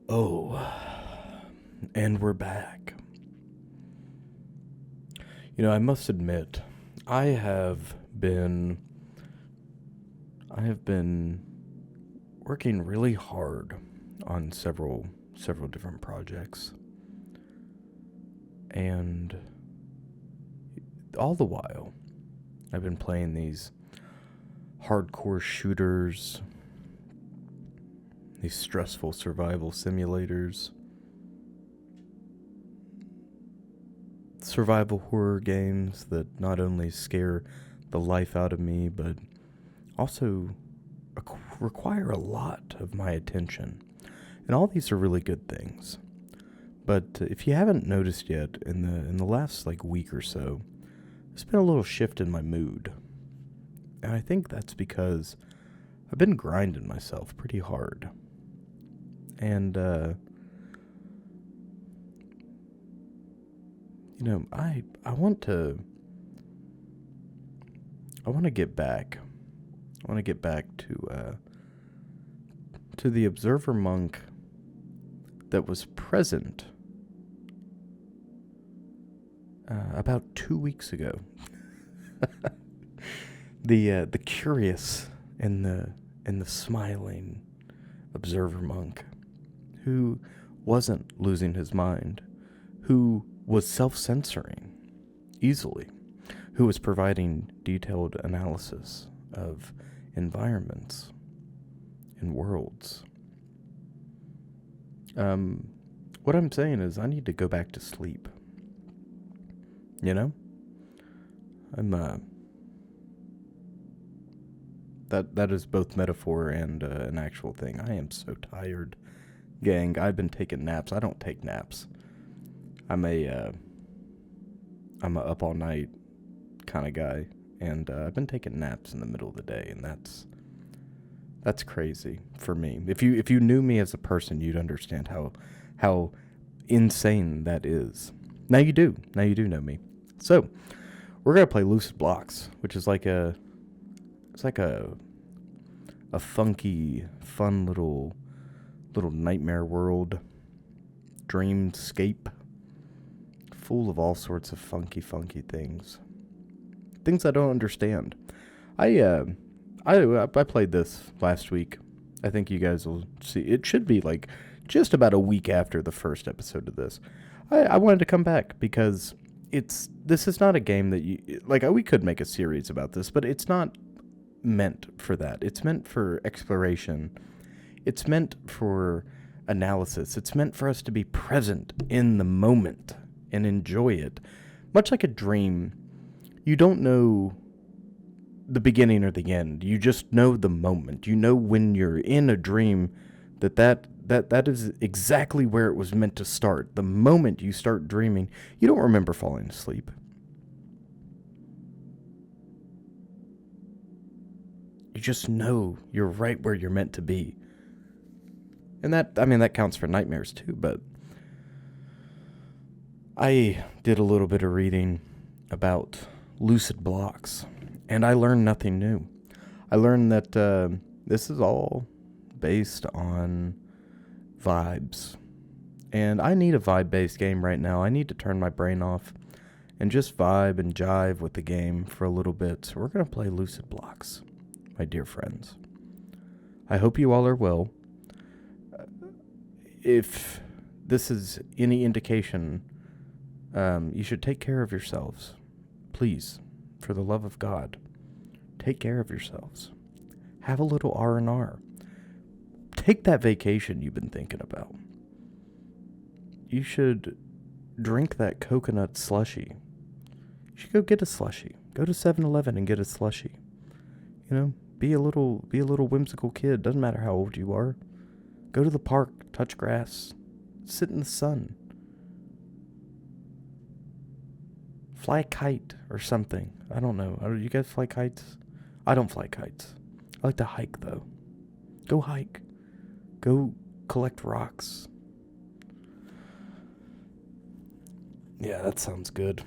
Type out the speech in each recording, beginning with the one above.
Oh, and we're back. I must admit, I have been I have been working really hard on several different projects. And all the while, I've been playing these hardcore shooters, these stressful survival simulators, survival horror games that not only scare the life out of me, but also require a lot of my attention. And all these are really good things. But if you haven't noticed yet, in the last week or so, there's been a little shift in my mood. And I think that's because I've been grinding myself pretty hard. And I want to get back. I want to get back to the observer monk that was present about 2 weeks ago. The curious and the smiling observer monk who wasn't losing his mind, who was self-censoring easily, who was providing detailed analysis of environments and worlds. What I'm saying is I need to go back to sleep. I'm that is both metaphor and an actual thing. I am so tired, gang. I've been taking naps. I don't take naps. I'm a up all night kind of guy, and I've been taking naps in the middle of the day, and that's crazy for me. If you knew me as a person, you'd understand how insane that is. Now you do know me. So we're gonna play Lucid Blocks, which is like a funky, fun little nightmare world, dreamscape, full of all sorts of funky things I don't understand. I played this last week. I think you guys will see. It should be just about a week after the first episode of this. I wanted to come back because this is not a game that we could make a series about this, but it's not meant for that. It's meant for exploration. It's meant for analysis. It's meant for us to be present in the moment and enjoy it. Much like a dream, you don't know the beginning or the end. You just know the moment. You know when you're in a dream that is exactly where it was meant to start. The moment you start dreaming, you don't remember falling asleep. You just know you're right where you're meant to be. And that counts for nightmares too, but I did a little bit of reading about lucid blocks, and I learned nothing new. I learned that this is all based on vibes. And I need a vibe-based game right now. I need to turn my brain off and just vibe and jive with the game for a little bit. So we're going to play Lucid Blocks, my dear friends. I hope you all are well. If this is any indication, you should take care of yourselves. Please, for the love of God, take care of yourselves. Have a little R&R. Take that vacation you've been thinking about. You should drink that coconut slushy. You should go get a slushy. Go to 7-Eleven and get a slushy. Be a little whimsical kid. Doesn't matter how old you are. Go to the park, touch grass, sit in the sun. Fly a kite or something. I don't know. You guys fly kites? I don't fly kites. I like to hike, though. Go hike. Go collect rocks. Yeah, that sounds good.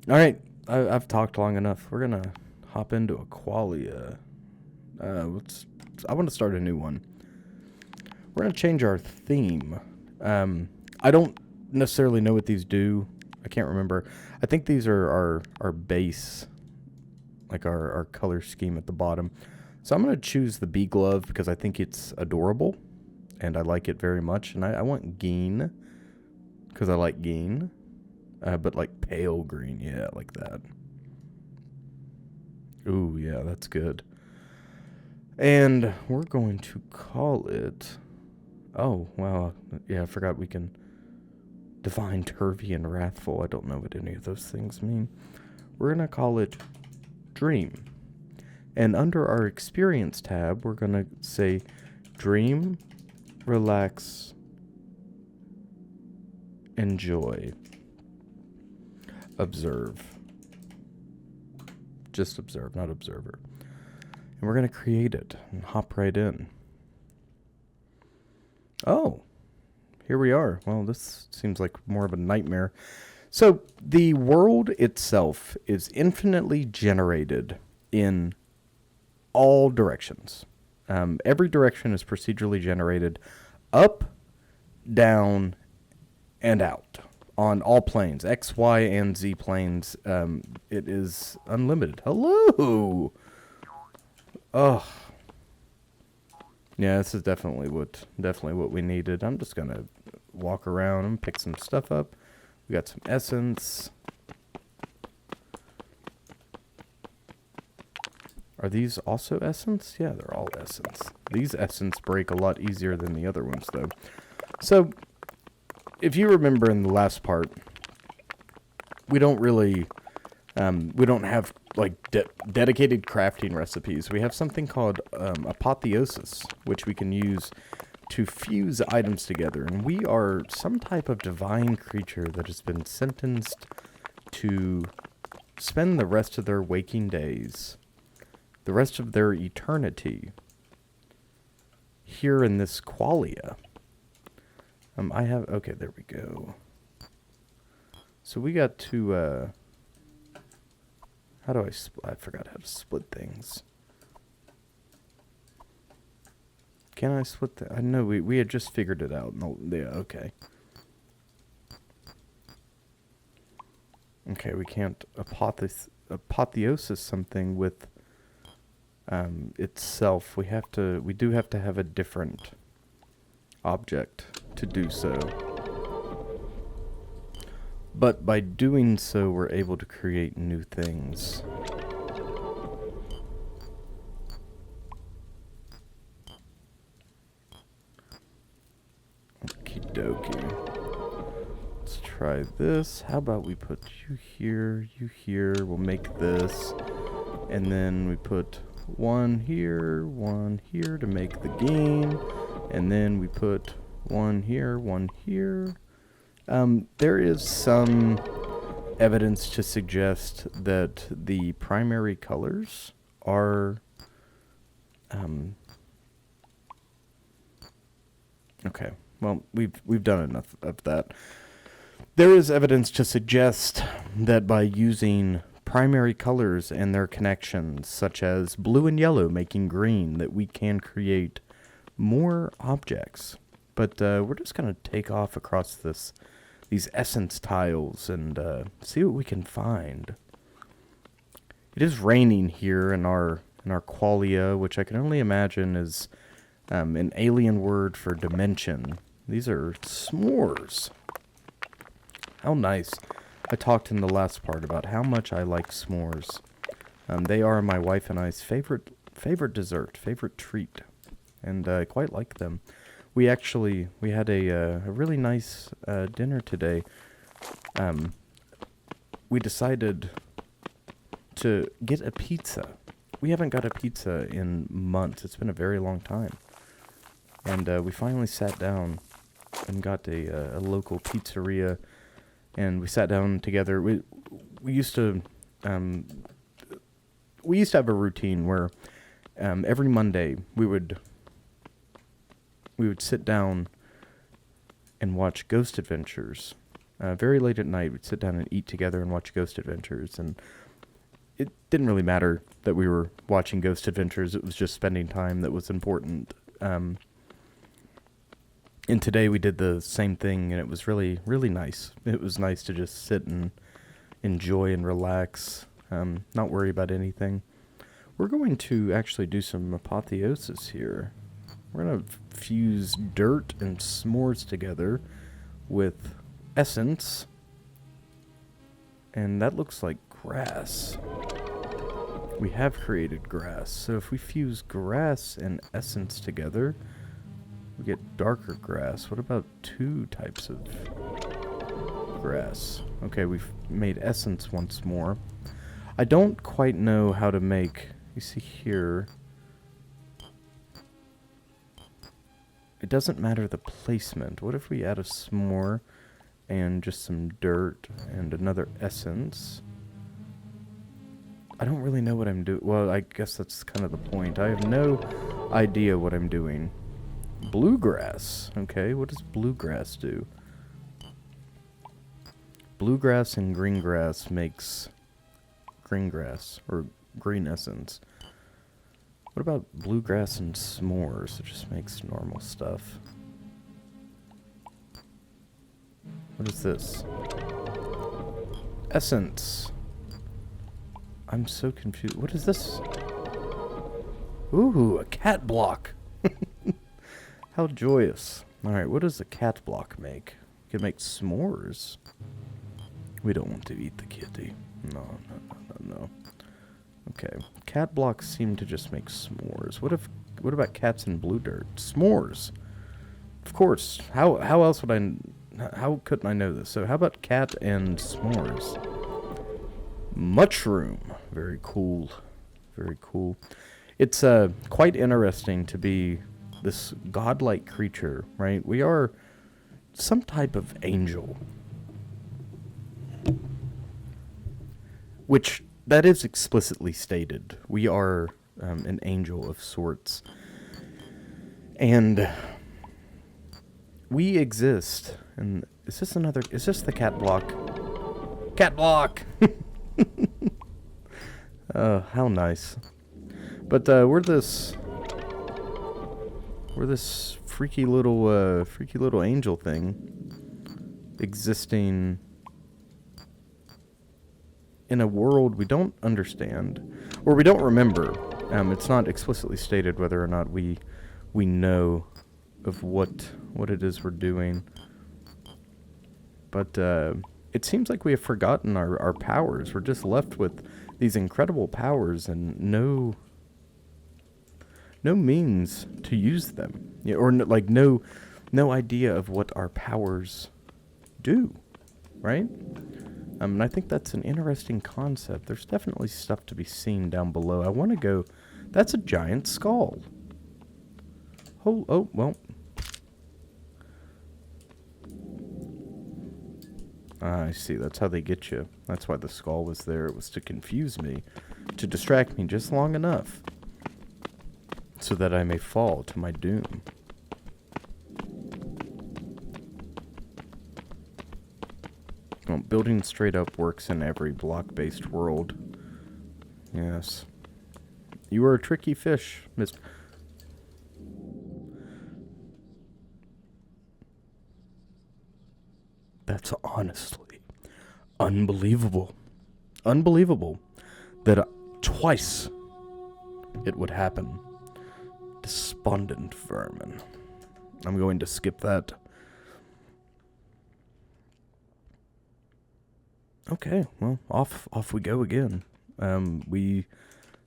All right, I've talked long enough. We're gonna hop into a qualia. I want to start a new one. we're going to change our theme. I don't necessarily know what these do. I can't remember. I think these are our base, like our color scheme at the bottom. So I'm going to choose the bee glove because I think it's adorable and I like it very much. And I want green because I like green, but like pale green. Yeah, like that. Ooh, yeah, that's good. And we're going to call it... Oh, wow. Yeah, I forgot we can divine, turvy, and wrathful. I don't know what any of those things mean. We're going to call it Dream. And under our Experience tab, we're going to say Dream, Relax, Enjoy, Observe. Just observe, not observer. And we're going to create it and hop right in. Oh, here we are. Well, this seems like more of a nightmare. So the world itself is infinitely generated in all directions. Every direction is procedurally generated up, down, and out on all planes, X, Y, and Z planes. It is unlimited. Hello. Oh, yeah, this is definitely what we needed. I'm just gonna walk around and pick some stuff up. We got some essence. Are these also essence? Yeah, they're all essence. These essence break a lot easier than the other ones, though. So, if you remember in the last part, we don't really, we don't have like dedicated crafting recipes. We have something called apotheosis, which we can use to fuse items together. And we are some type of divine creature that has been sentenced to spend the rest of their waking days, the rest of their eternity, here in this qualia. Okay, there we go. So we got to, how do I forgot how to split things. Can I split I know we had just figured it out. No, yeah, okay. Okay, we can't apotheosis something with itself. We do have to have a different object to do so. But by doing so, we're able to create new things. Okie dokie. Let's try this. How about we put you here, you here. We'll make this. And then we put one here to make the game. And then we put one here, one here. There is some evidence to suggest that the primary colors are, okay, well, we've done enough of that. There is evidence to suggest that by using primary colors and their connections, such as blue and yellow making green, that we can create more objects. But we're just going to take off across these essence tiles and see what we can find. It is raining here in our qualia, which I can only imagine is an alien word for dimension. These are s'mores. How nice. I talked in the last part about how much I like s'mores. They are my wife and I's favorite dessert, favorite treat, and I quite like them. We had a really nice dinner today. We decided to get a pizza. We haven't got a pizza in months. It's been a very long time. And we finally sat down and got a local pizzeria, and we sat down together. We used to have a routine where every Monday we would sit down and watch Ghost Adventures. Very late at night, we'd sit down and eat together and watch Ghost Adventures. And it didn't really matter that we were watching Ghost Adventures. It was just spending time that was important. And today we did the same thing, and it was really, really nice. It was nice to just sit and enjoy and relax, not worry about anything. We're going to actually do some apotheosis here. We're going to fuse dirt and s'mores together with essence. And that looks like grass. We have created grass. So if we fuse grass and essence together, we get darker grass. What about 2 types of grass? Okay, we've made essence once more. I don't quite know how to make... You see here... It doesn't matter the placement. What if we add a s'more and just some dirt and another essence? I don't really know what I'm doing. Well, I guess that's kind of the point. I have no idea what I'm doing. Bluegrass. Okay, what does bluegrass do? Bluegrass and green grass makes green grass, or green essence. What about bluegrass and s'mores? It just makes normal stuff. What is this? Essence. I'm so confused. What is this? Ooh, a cat block. How joyous. Alright, what does a cat block make? It can make s'mores. We don't want to eat the kitty. No. Okay. Cat blocks seem to just make s'mores. What about cats and blue dirt? S'mores. Of course. How else would how couldn't I know this? So how about cat and s'mores? Mushroom. Very cool. Very cool. It's quite interesting to be this godlike creature, right? We are some type of angel. Which, that is explicitly stated. We are an angel of sorts. And we exist. And is this the cat block? Cat block! How nice. But we're this freaky little angel thing existing in a world we don't understand, or we don't remember. It's not explicitly stated whether or not we know of what it is we're doing. But it seems like we have forgotten our powers. We're just left with these incredible powers and no means to use them, or no idea of what our powers do, right? And I think that's an interesting concept. There's definitely stuff to be seen down below. I want to go... That's a giant skull. Oh, well. I see. That's how they get you. That's why the skull was there. It was to confuse me. To distract me just long enough. So that I may fall to my doom. Well, building straight up works in every block-based world. Yes. You are a tricky fish, Mr. That's honestly unbelievable. Unbelievable that twice it would happen. Despondent vermin. I'm going to skip that. Okay, well, off we go again. We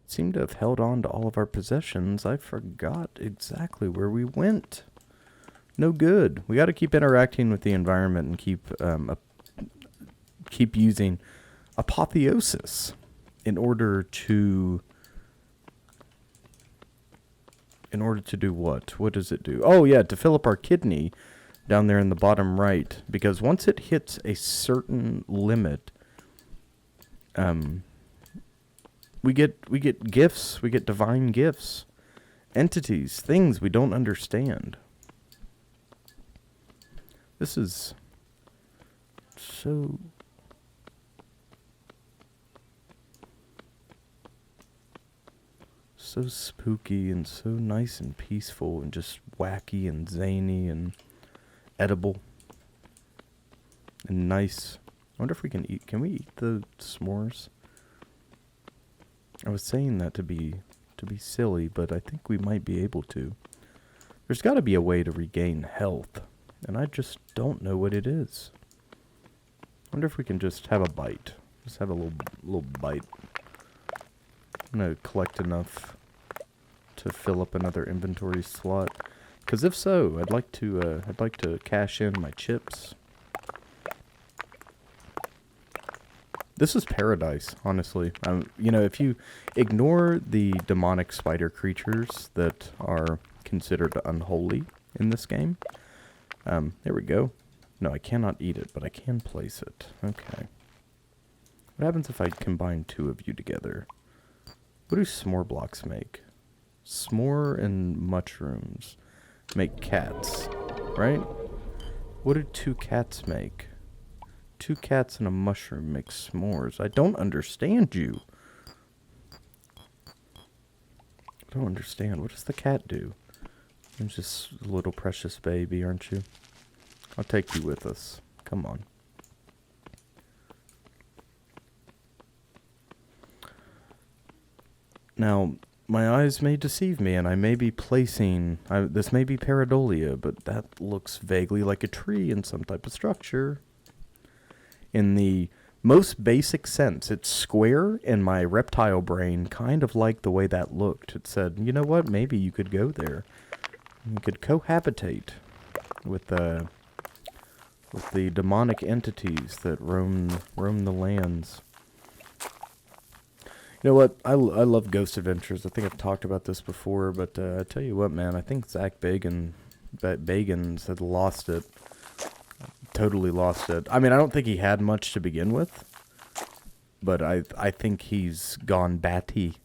seem to have held on to all of our possessions. I forgot exactly where we went. No good. We got to keep interacting with the environment and keep using apotheosis in order to do what? What does it do? Oh yeah, to fill up our kidney down there in the bottom right, because once it hits a certain limit, we get gifts, we get divine gifts, entities, things we don't understand. This is so spooky and so nice and peaceful and just wacky and zany, and edible and nice. I wonder if we can eat. Can we eat the s'mores? I was saying that to be silly, but I think we might be able to. There's got to be a way to regain health, and I just don't know what it is. I wonder if we can just have a bite. Just have a little bite. I'm gonna collect enough to fill up another inventory slot. Because if so, I'd like to cash in my chips. This is paradise, honestly. You know, if you ignore the demonic spider creatures that are considered unholy in this game. There we go. No, I cannot eat it, but I can place it. Okay. What happens if I combine two of you together? What do s'more blocks make? S'more and mushrooms make cats, right? What do two cats make? Two cats and a mushroom make s'mores. I don't understand you. I don't understand. What does the cat do? You're just a little precious baby, aren't you? I'll take you with us. Come on. Now, my eyes may deceive me, and I may be placing... this may be pareidolia, but that looks vaguely like a tree in some type of structure. In the most basic sense, it's square, and my reptile brain kind of liked the way that looked. It said, you know what, maybe you could go there. You could cohabitate with the demonic entities that roam the lands. You know what? I love Ghost Adventures. I think I've talked about this before, but I tell you what, man, I think Zach Bagans had lost it. Totally lost it. I mean, I don't think he had much to begin with, but I think he's gone batty.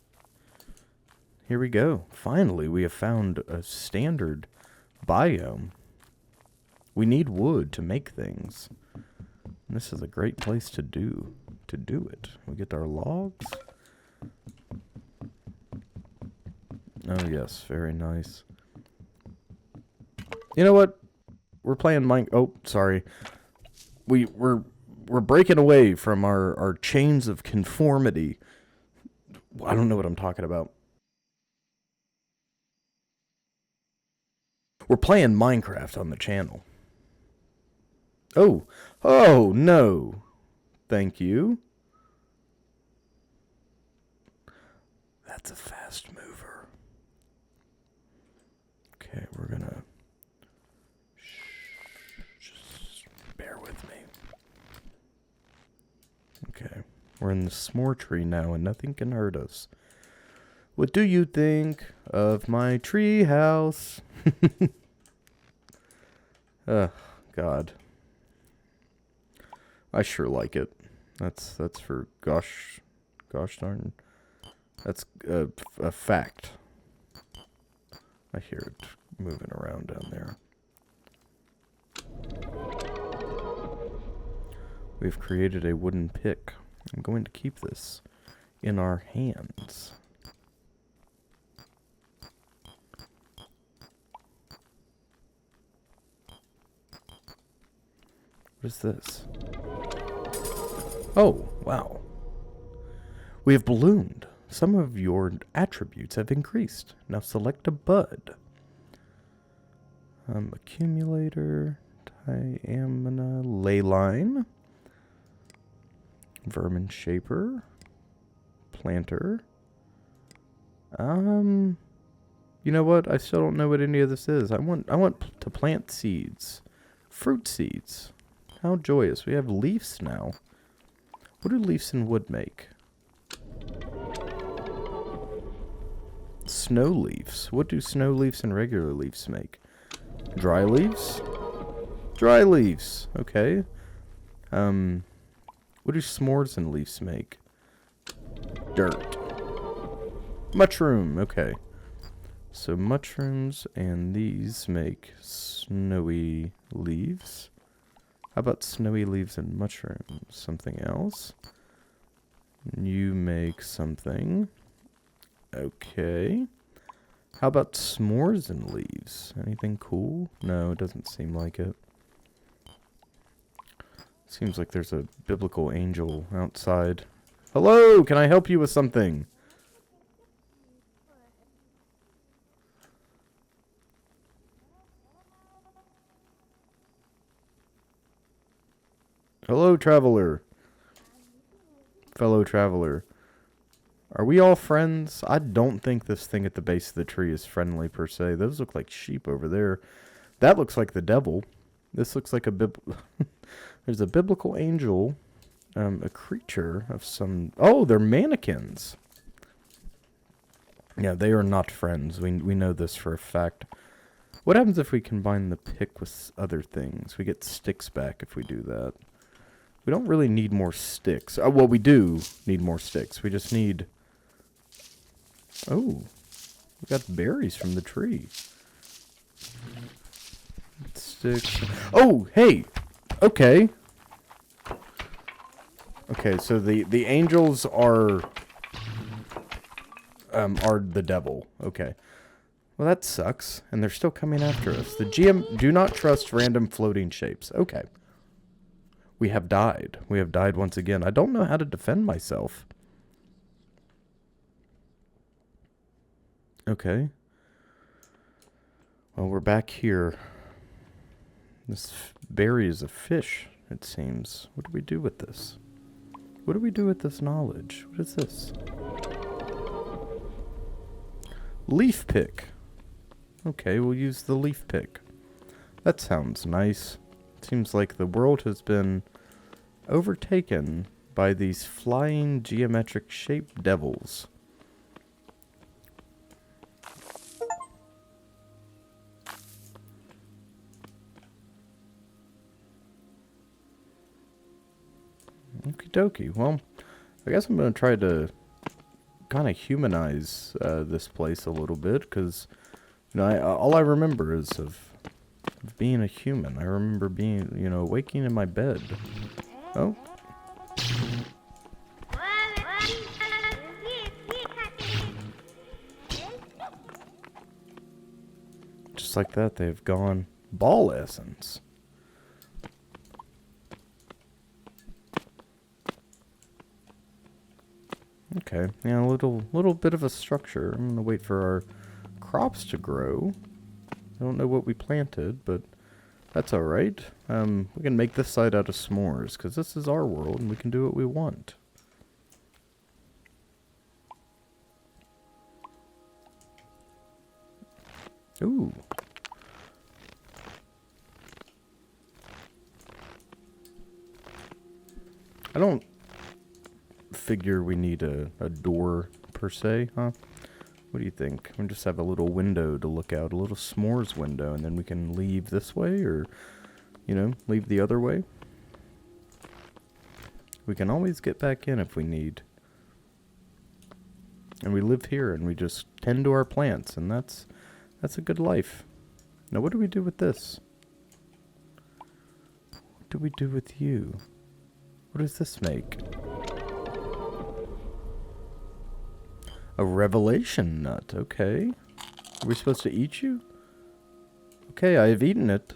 Here we go. Finally, we have found a standard biome. We need wood to make things. And this is a great place to do it. We get our logs. Oh yes, very nice. You know what? We're playing oh, sorry. We're breaking away from our chains of conformity. I don't know what I'm talking about. We're playing Minecraft on the channel. Oh no. Thank you. That's a fast mover. Okay, we're gonna... just bear with me. Okay, we're in the s'more tree now and nothing can hurt us. What do you think of my tree house? Oh, God. I sure like it. That's for gosh darn. That's a fact. I hear it moving around down there. We've created a wooden pick. I'm going to keep this in our hands. What is this? Oh, wow. We have ballooned. Some of your attributes have increased. Now select a bud. Accumulator, diamina, ley line, vermin shaper, planter. You know what? I still don't know what any of this is. I want to plant seeds. Fruit seeds. How joyous. We have leaves now. What do leaves and wood make? Snow leaves. What do snow leaves and regular leaves make? Dry leaves? Dry leaves. Okay. What do s'mores and leaves make? Dirt. Mushroom. Okay. So mushrooms and these make snowy leaves. How about snowy leaves and mushrooms? Something else? You make something. Okay. How about s'mores and leaves? Anything cool? No, it doesn't seem like it. Seems like there's a biblical angel outside. Hello, can I help you with something? Hello, traveler. Fellow traveler. Are we all friends? I don't think this thing at the base of the tree is friendly per se. Those look like sheep over there. That looks like the devil. This looks like a there's a biblical angel, a creature of some... Oh, they're mannequins. Yeah, they are not friends. We know this for a fact. What happens if we combine the pick with other things? We get sticks back if we do that. We don't really need more sticks. Oh, well, we do need more sticks. We just need... Oh, we got berries from the tree. Sticks. Oh, hey! Okay. Okay, so the angels are the devil. Okay. Well, that sucks. And they're still coming after us. The GM, do not trust random floating shapes. Okay. We have died. We have died once again. I don't know how to defend myself. Okay. Well, we're back here. This berry is a fish, it seems. What do we do with this? What do we do with this knowledge? What is this? Leaf pick. Okay, we'll use the leaf pick. That sounds nice. Seems like the world has been overtaken by these flying geometric shaped devils. Okie dokie. Well, I guess I'm going to try to kind of humanize this place a little bit, because, you know, all I remember is of being a human. I remember being, you know, waking in my bed. Oh. Just like that, they've gone. Ball essence. Okay, yeah, a little bit of a structure. I'm gonna wait for our crops to grow. I don't know what we planted, but that's alright. We can make this side out of s'mores, because this is our world, and we can do what we want. Ooh. I don't figure we need a door per se, huh? What do you think? We just have a little window to look out, a little s'mores window, and then we can leave this way, or, you know, leave the other way. We can always get back in if we need. And we live here, and we just tend to our plants, and that's a good life. Now, what do we do with this? What do we do with you? What does this make? A revelation nut, okay. Are we supposed to eat you? Okay, I have eaten it.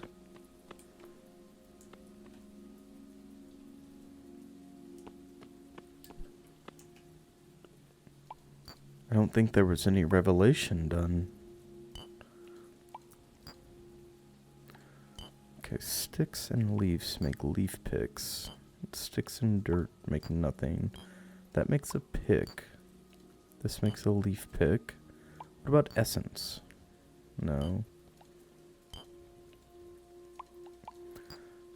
I don't think there was any revelation done. Okay, sticks and leaves make leaf picks. Sticks and dirt make nothing. That makes a pick. This makes a leaf pick. What about essence? No.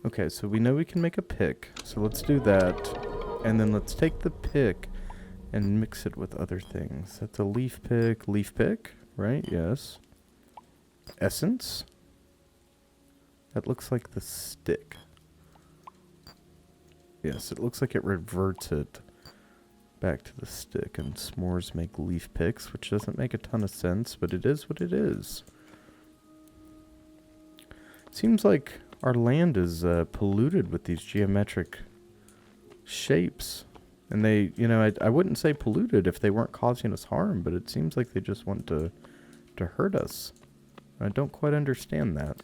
Okay, so we know we can make a pick. So let's do that. And then let's take the pick and mix it with other things. That's a leaf pick, right? Yes. Essence. That looks like the stick. Yes, it looks like it reverts it back to the stick, and s'mores make leaf picks, which doesn't make a ton of sense, but it is what it is. Seems like our land is polluted with these geometric shapes. And they, you know, I wouldn't say polluted if they weren't causing us harm, but it seems like they just want to hurt us. I don't quite understand that.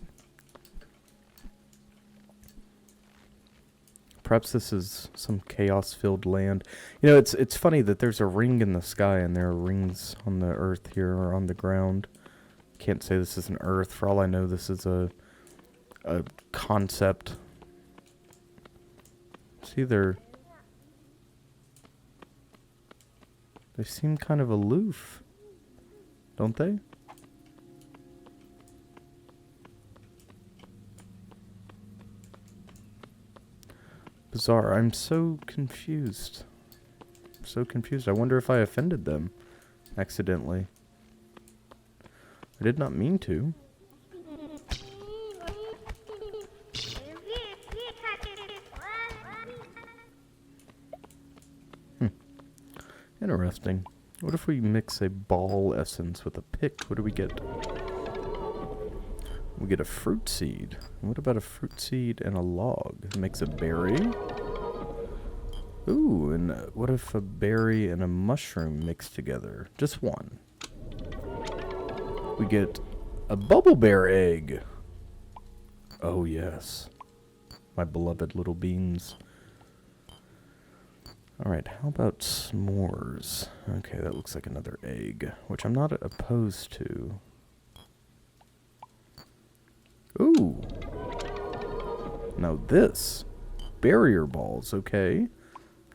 Perhaps this is some chaos-filled land. You know, it's funny that there's a ring in the sky and there are rings on the earth here or on the ground. Can't say this is an earth. For all I know, this is a concept. See, they seem kind of aloof, don't they? Bizarre. I'm so confused. So confused. I wonder if I offended them accidentally. I did not mean to. Interesting. What if we mix a ball essence with a pick? What do we get? We get a fruit seed. What about a fruit seed and a log? It makes a berry. Ooh, and what if a berry and a mushroom mixed together? Just one. We get a bubble bear egg. Oh yes. My beloved little beans. Alright, how about s'mores? Okay, that looks like another egg, which I'm not opposed to. Ooh. Now this. Barrier balls, okay.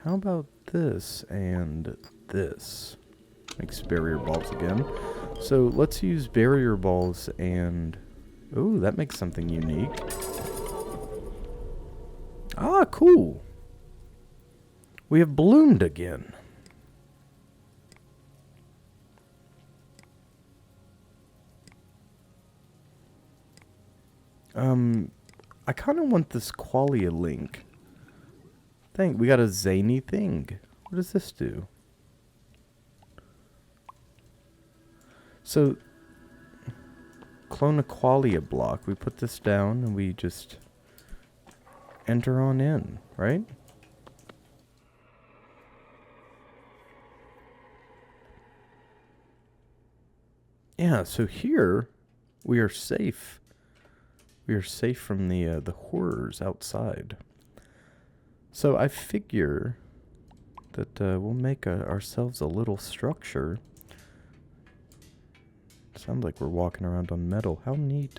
How about this and this? Makes barrier balls again. So let's use barrier balls and... Ooh, that makes something unique. Ah, cool. We have bloomed again. I kind of want this qualia link. Thing. We got a zany thing. What does this do? So, clone a qualia block. We put this down and we just enter on in, right? Yeah, so here we are safe. We are safe from the horrors outside. So I figure that we'll make ourselves a little structure. Sounds like we're walking around on metal. How neat.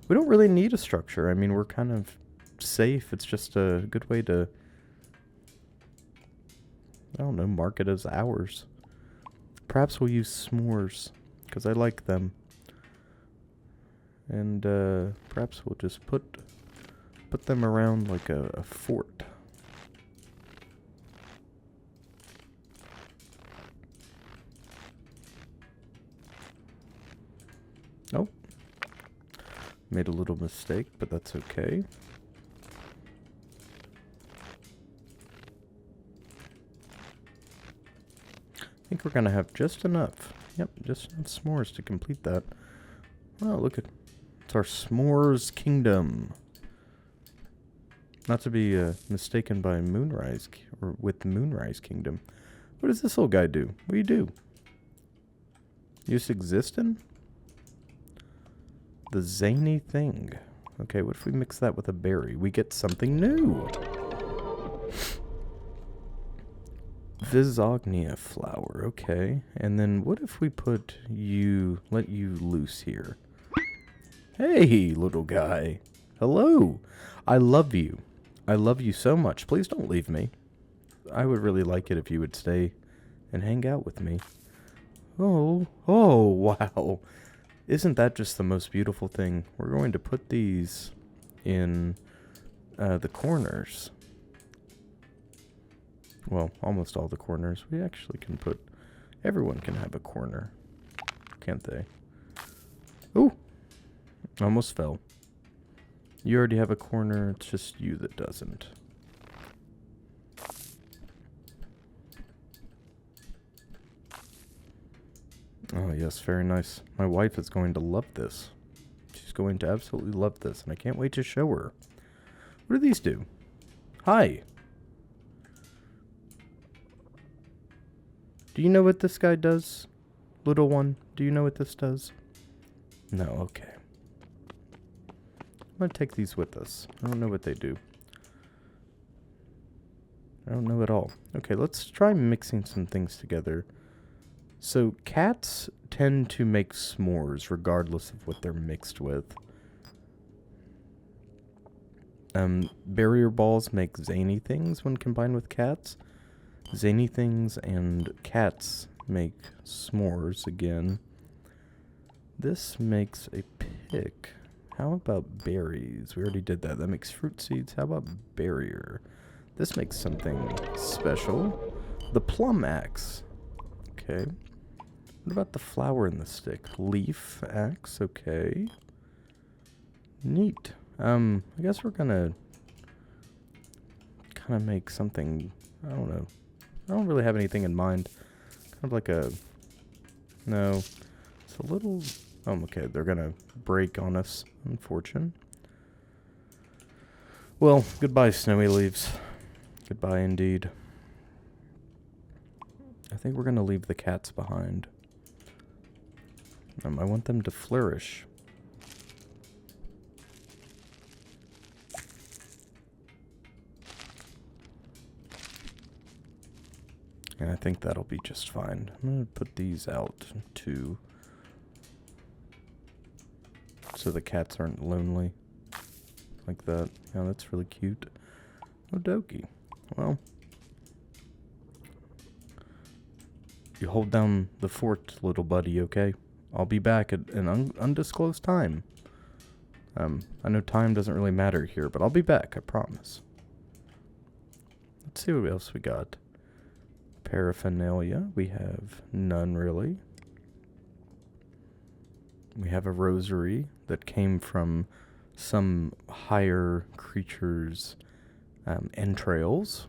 We don't really need a structure. I mean, we're kind of safe. It's just a good way to, I don't know, mark it as ours. Perhaps we'll use s'mores, because I like them. And perhaps we'll just put them around like a fort. Oh. Made a little mistake, but that's okay. I think we're going to have just enough. Yep, just enough s'mores to complete that. Oh, look at... It's our s'mores kingdom. Not to be mistaken by Moonrise, or with the Moonrise Kingdom. What does this little guy do? What do you do? You just existing? The zany thing. Okay, what if we mix that with a berry? We get something new. Visognia flower, okay. And then what if we let you loose here? Hey, little guy. Hello. I love you. I love you so much. Please don't leave me. I would really like it if you would stay and hang out with me. Oh, wow. Isn't that just the most beautiful thing? We're going to put these in the corners. Well, almost all the corners. We actually can put... Everyone can have a corner. Can't they? Ooh! Almost fell. You already have a corner. It's just you that doesn't. Oh, yes. Very nice. My wife is going to love this. She's going to absolutely love this, and I can't wait to show her. What do these do? Hi! Do you know what this guy does? Little one, do you know what this does? No, okay. I'm going to take these with us. I don't know what they do. I don't know at all. Okay, let's try mixing some things together. So cats tend to make s'mores regardless of what they're mixed with. Barrier balls make zany things when combined with cats. Zany things and cats make s'mores again. This makes a pick. How about berries? We already did that. That makes fruit seeds. How about barrier? This makes something special. The plum axe. Okay. What about the flower in the stick? Leaf axe. Okay. Neat. I guess we're gonna kind of make something. I don't know. I don't really have anything in mind. Kind of like a. No. It's a little. Oh, okay. They're gonna break on us. Unfortunate. Well, goodbye, snowy leaves. Goodbye, indeed. I think we're gonna leave the cats behind. I want them to flourish. And I think that'll be just fine. I'm going to put these out, too. So the cats aren't lonely. Like that. Yeah, that's really cute. Odokie. Well. You hold down the fort, little buddy, okay? I'll be back at an undisclosed time. I know time doesn't really matter here, but I'll be back, I promise. Let's see what else we got. Paraphernalia, we have none really. We have a rosary that came from some higher creature's entrails.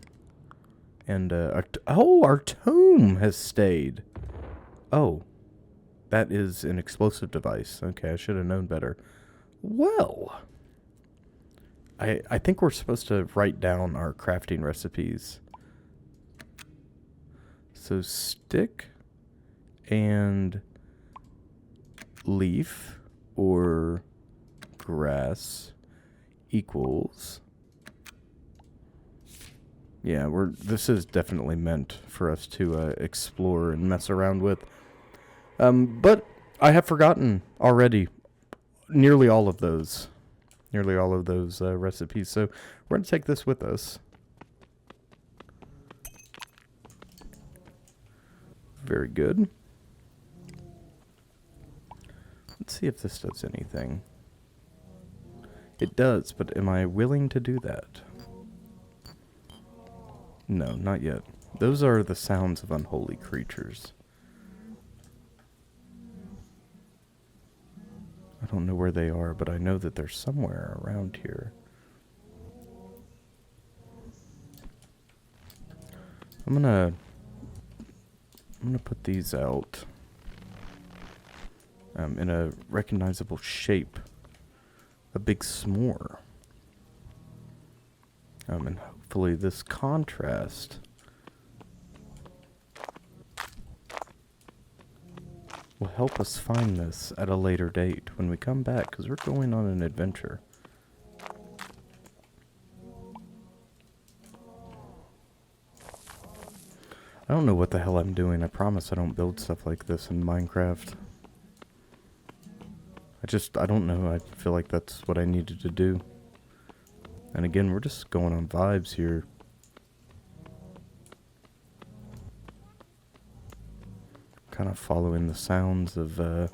And, our tome has stayed. Oh, that is an explosive device. Okay, I should have known better. Well, I think we're supposed to write down our crafting recipes. So stick and leaf or grass equals. Yeah, this is definitely meant for us to explore and mess around with. But I have forgotten already nearly all of those recipes. So we're going to take this with us. Very good. Let's see if this does anything. It does, but am I willing to do that? No, not yet. Those are the sounds of unholy creatures. I don't know where they are, but I know that they're somewhere around here. I'm gonna put these out in a recognizable shape. A big s'more. And hopefully this contrast will help us find this at a later date when we come back, because we're going on an adventure. I don't know what the hell I'm doing. I promise I don't build stuff like this in Minecraft. I don't know. I feel like that's what I needed to do. And again, we're just going on vibes here. Kind of following the sounds of the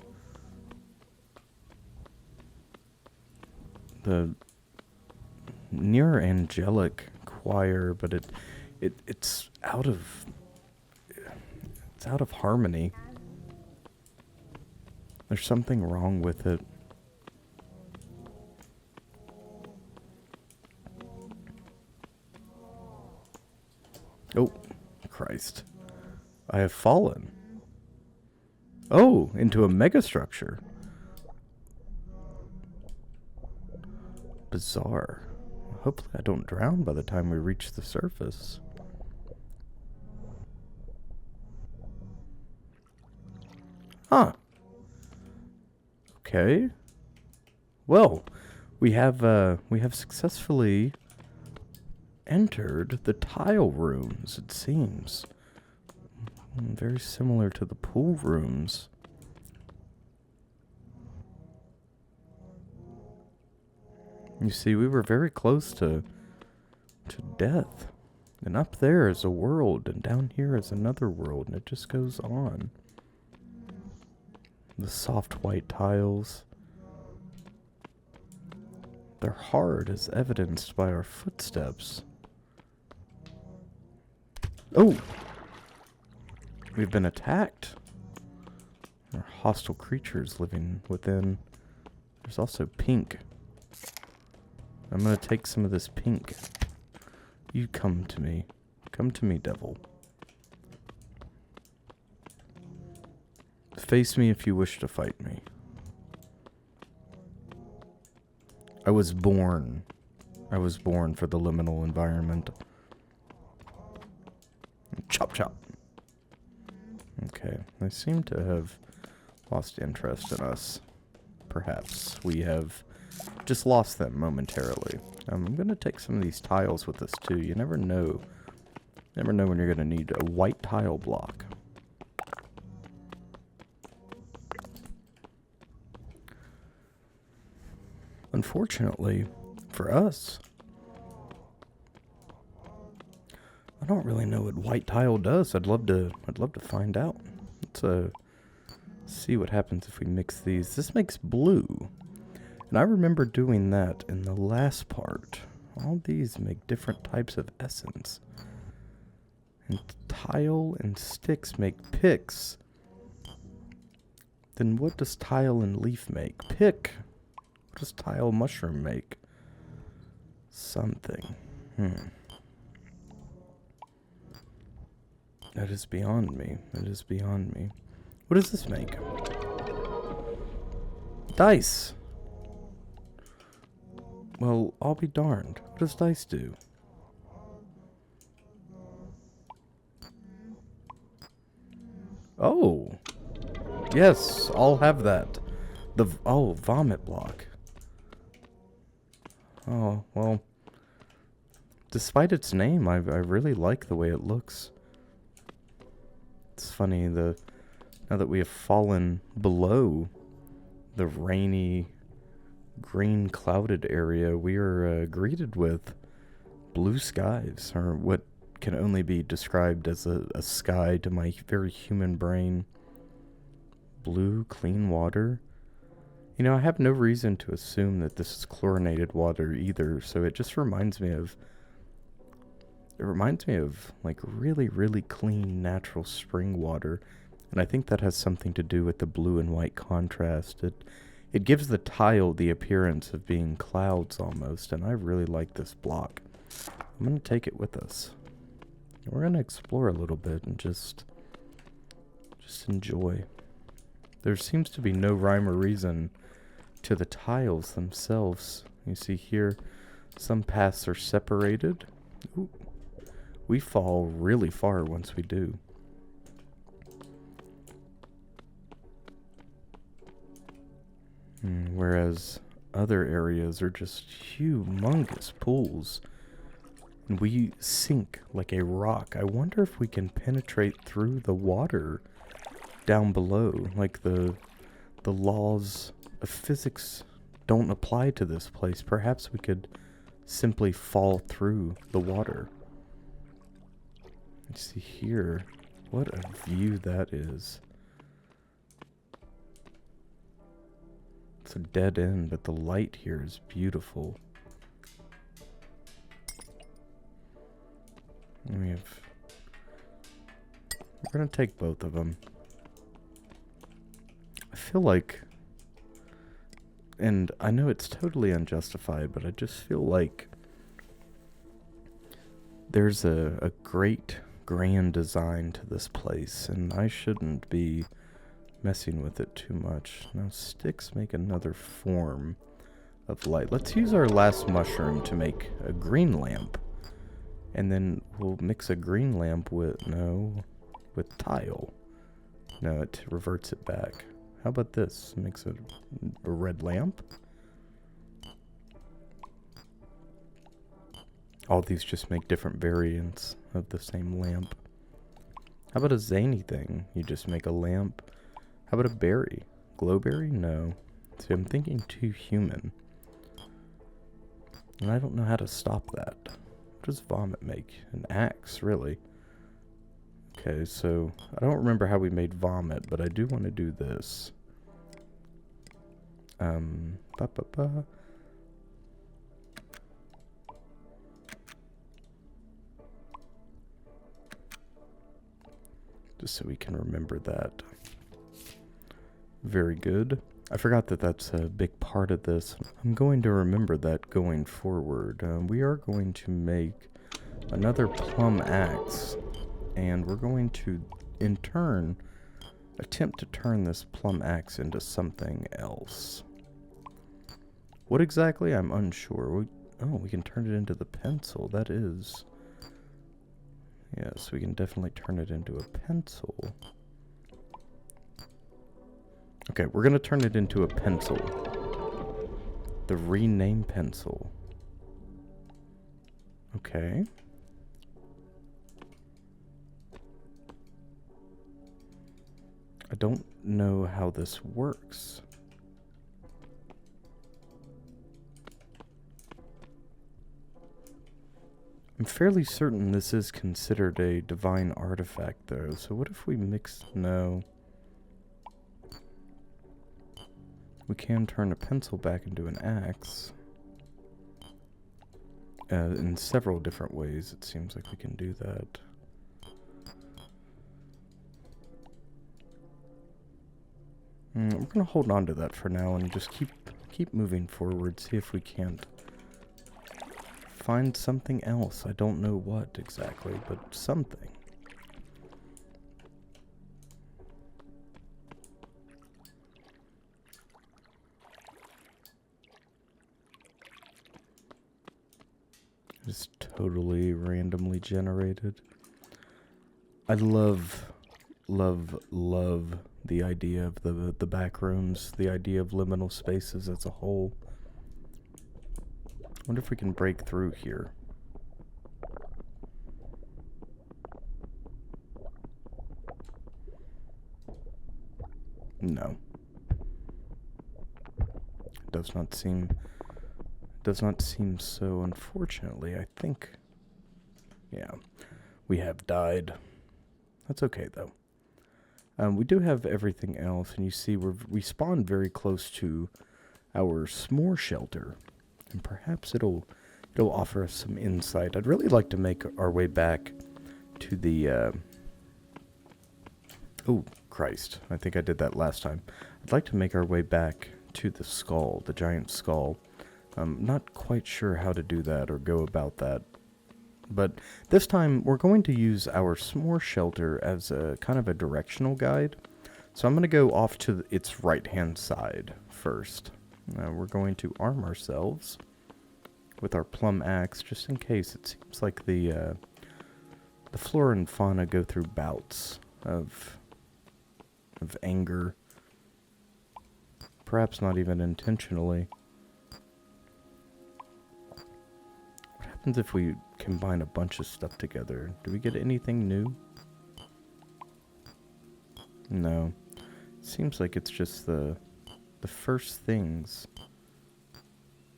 near angelic choir, but it's out of harmony. There's something wrong with it. Oh, Christ. I have fallen. Oh, into a megastructure. Bizarre. Hopefully I don't drown by the time we reach the surface. Huh. Okay. Well, we have successfully entered the tile rooms, it seems. Very similar to the pool rooms. You see, we were very close to death. And up there is a world, and down here is another world, and it just goes on. The soft white tiles. They're hard, as evidenced by our footsteps. Oh! We've been attacked. There are hostile creatures living within. There's also pink. I'm gonna take some of this pink. You come to me. Come to me, devil. Face me if you wish to fight me. I was born for the liminal environment. Chop chop. Okay, they seem to have lost interest in us. Perhaps we have just lost them momentarily. I'm gonna take some of these tiles with us too. You never know. Never know when you're gonna need a white tile block. Unfortunately, for us, I don't really know what white tile does. I'd love to find out. Let's see what happens if we mix these. This makes blue. And I remember doing that in the last part. All these make different types of essence. And tile and sticks make picks. Then what does tile and leaf make? Pick. What does tile mushroom make? Something. That is beyond me. That is beyond me. What does this make? Dice. Well, I'll be darned. What does dice do? Oh. Yes, I'll have that. Vomit block. Oh, well. Despite its name, I really like the way it looks. It's funny, now that we have fallen below the rainy, green clouded area, we are greeted with blue skies, or what can only be described as a sky to my very human brain. Blue, clean water. You know, I have no reason to assume that this is chlorinated water either, so it just reminds me of... It reminds me of, like, really, really clean, natural spring water. And I think that has something to do with the blue and white contrast. It gives the tile the appearance of being clouds almost, and I really like this block. I'm going to take it with us. We're going to explore a little bit and just enjoy. There seems to be no rhyme or reason to the tiles themselves. You see here, some paths are separated. Ooh. We fall really far once we do. Whereas other areas are just humongous pools. And we sink like a rock. I wonder if we can penetrate through the water down below. Like the laws of physics don't apply to this place. Perhaps we could simply fall through the water. You see here, what a view that is. It's a dead end, but the light here is beautiful. We're gonna take both of them. I feel like, and I know it's totally unjustified, but I just feel like there's a great grand design to this place, and I shouldn't be messing with it too much. Now sticks make another form of light. Let's use our last mushroom to make a green lamp, and then we'll mix a green lamp with tile. No, it reverts it back. How about this? Makes a red lamp. All these just make different variants of the same lamp. How about a zany thing? You just make a lamp. How about a berry? Glowberry? No. See, I'm thinking too human. And I don't know how to stop that. What does vomit make? An axe, really. Okay, so I don't remember how we made vomit, but I do want to do this. Just so we can remember that. Very good. I forgot that that's a big part of this. I'm going to remember that going forward. We are going to make another plum axe, and we're going to, in turn, attempt to turn this plum axe into something else. What exactly? I'm unsure. We can turn it into the pencil. That is... Yes, we can definitely turn it into a pencil. Okay, we're going to turn it into a pencil. The rename pencil. Okay. I don't know how this works. I'm fairly certain this is considered a divine artifact, though. So what if we mix... No. We can turn a pencil back into an axe. In several different ways, it seems like we can do that. We're going to hold on to that for now and just keep moving forward, see if we can't find something else. I don't know what exactly, but something. It's totally randomly generated. I love the idea of the back rooms, the idea of liminal spaces as a whole. I wonder if we can break through here. No. Does not seem so, unfortunately. I think, yeah, we have died. That's okay, though. We do have everything else, and you see we spawned very close to our s'more shelter, and perhaps it'll offer us some insight. I'd really like to make our way back to the, oh, Christ, I think I did that last time. I'd like to make our way back to the skull, the giant skull. I'm not quite sure how to do that or go about that. But this time, we're going to use our s'more shelter as a kind of a directional guide. So I'm going to go off to its right-hand side first. We're going to arm ourselves with our plum axe, just in case. It seems like the flora and fauna go through bouts of anger. Perhaps not even intentionally. What happens if we combine a bunch of stuff together? Do we get anything new? No. It seems like it's just the first things.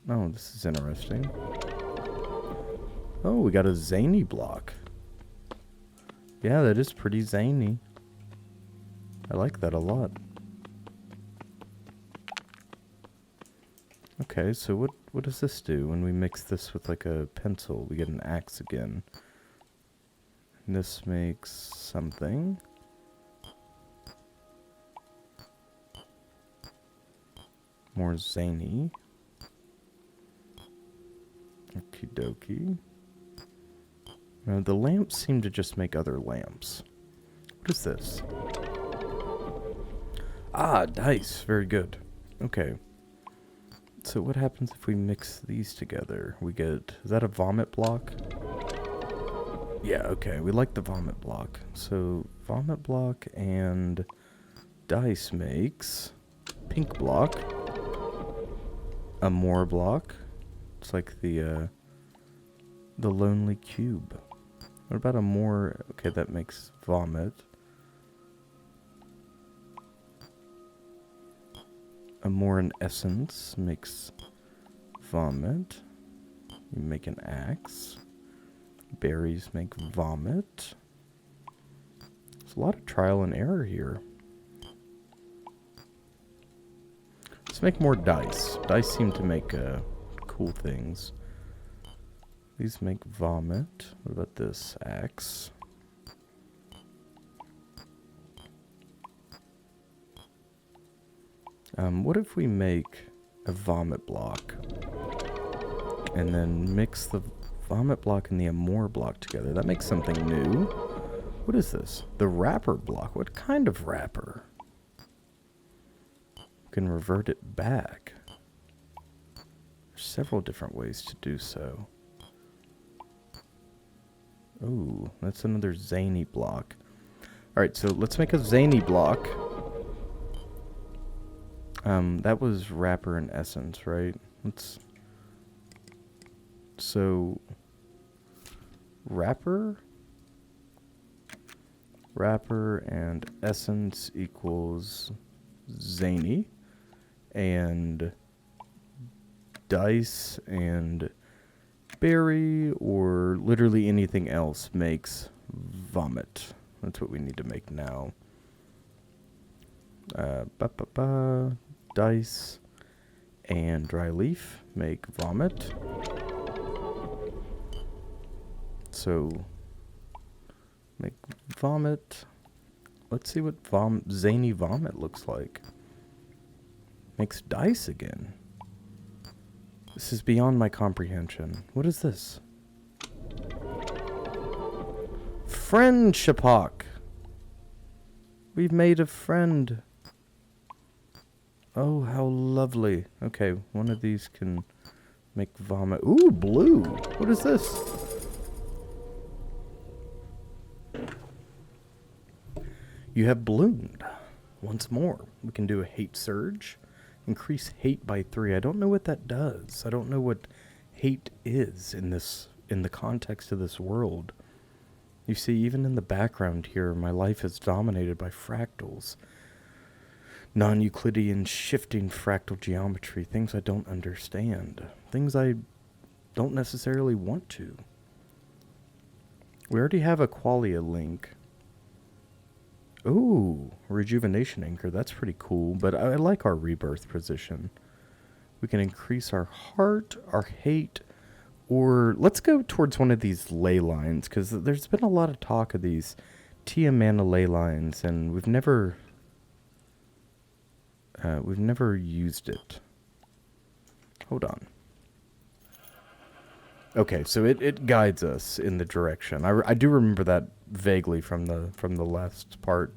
Oh, this is interesting. Oh, we got a zany block. Yeah, that is pretty zany. I like that a lot. Okay, so what does this do when we mix this with like a pencil? We get an axe again. And this makes something. More zany. Okie dokie. Now the lamps seem to just make other lamps. What is this? Ah, dice. Very good. Okay. So what happens if we mix these together? We get... Is that a vomit block? Yeah, okay. We like the vomit block. So vomit block and dice makes pink block. A more block. It's like the The lonely cube. What about a more... Okay, that makes vomit. A more in essence makes vomit. You make an axe. Berries make vomit. There's a lot of trial and error here. Let's make more dice. Dice seem to make cool things. These make vomit. What about this? Axe. What if we make a vomit block and then mix the vomit block and the amore block together? That makes something new. What is this? The wrapper block. What kind of wrapper? You can revert it back. There's several different ways to do so. Ooh, that's another zany block. Alright, so let's make a zany block. That was wrapper in essence, right? So wrapper and essence equals zany, and dice and berry or literally anything else makes vomit. That's what we need to make now. Dice and dry leaf make vomit. So make vomit. Let's see what zany vomit looks like. Makes dice again. This is beyond my comprehension. What is this? Friend Shapak. We've made a friend. Oh, how lovely. Okay, one of these can make vomit. Ooh, blue. What is this? You have bloomed. Once more. We can do a hate surge. Increase hate by 3. I don't know what that does. I don't know what hate is in the context of this world. You see, even in the background here, my life is dominated by fractals. Non-Euclidean shifting fractal geometry, things I don't understand, things I don't necessarily want to. We already have a qualia link. Ooh, rejuvenation anchor, that's pretty cool, but I like our rebirth position. We can increase our heart, our hate, or let's go towards one of these ley lines, because there's been a lot of talk of these Tiamana ley lines, and we've never used it. Hold on. Okay, so it guides us in the direction. I do remember that vaguely from the last part.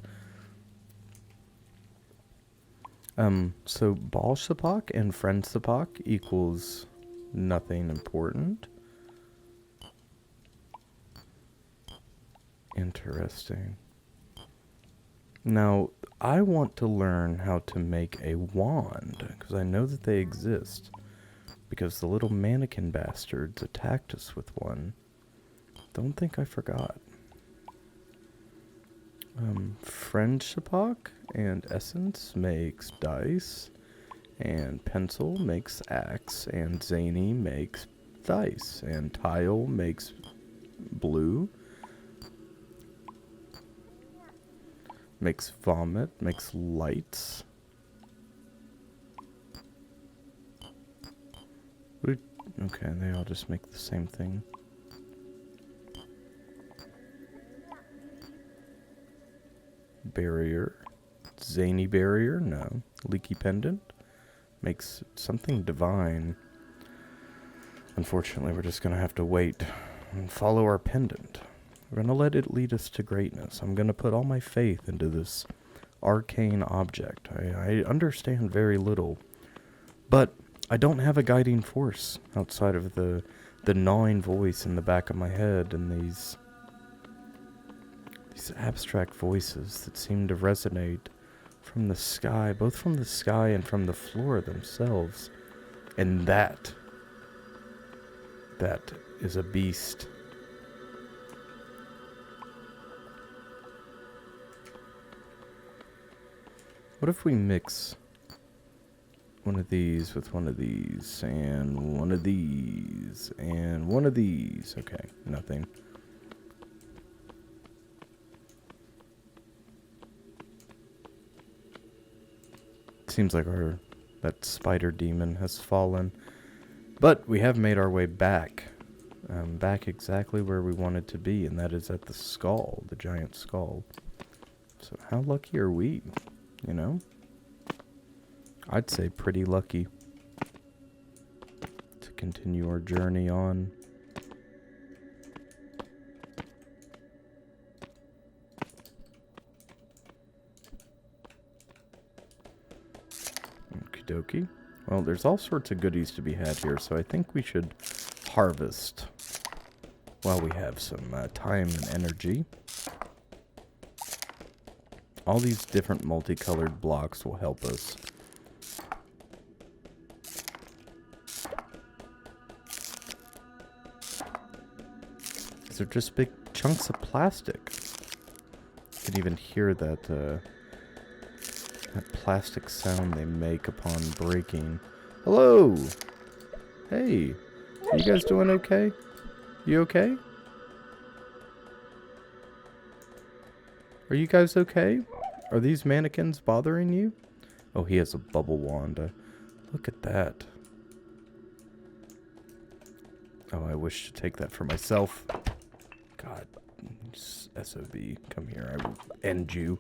So Ball Sapak and Friend Sapak equals nothing important. Interesting. Now, I want to learn how to make a wand, because I know that they exist. Because the little mannequin bastards attacked us with one. Don't think I forgot. Friendship and essence makes dice, and pencil makes axe, and zany makes dice, and tile makes blue, makes vomit, makes lights. Okay, they all just make the same thing. Barrier. Zany barrier? No. Leaky pendant? Makes something divine. Unfortunately, we're just going to have to wait and follow our pendant. We're going to let it lead us to greatness. I'm going to put all my faith into this arcane object. I understand very little. But I don't have a guiding force outside of the gnawing voice in the back of my head and these abstract voices that seem to resonate from the sky, both from the sky and from the floor themselves. And that That is a beast. What if we mix one of these with one of these, and one of these, and one of these? Okay, nothing. Seems like that spider demon has fallen. But we have made our way back. Back exactly where we wanted to be, and that is at the skull, the giant skull. So how lucky are we, you know? I'd say pretty lucky to continue our journey on. Okie dokie. Well, there's all sorts of goodies to be had here, so I think we should harvest while we have some time and energy. All these different multicolored blocks will help us. They're just big chunks of plastic. You can even hear that that plastic sound they make upon breaking. Hello! Hey! Are you guys doing okay? You okay? Are you guys okay? Are these mannequins bothering you? Oh, he has a bubble wand. Look at that. Oh, I wish to take that for myself. God, SOB, come here, I will end you.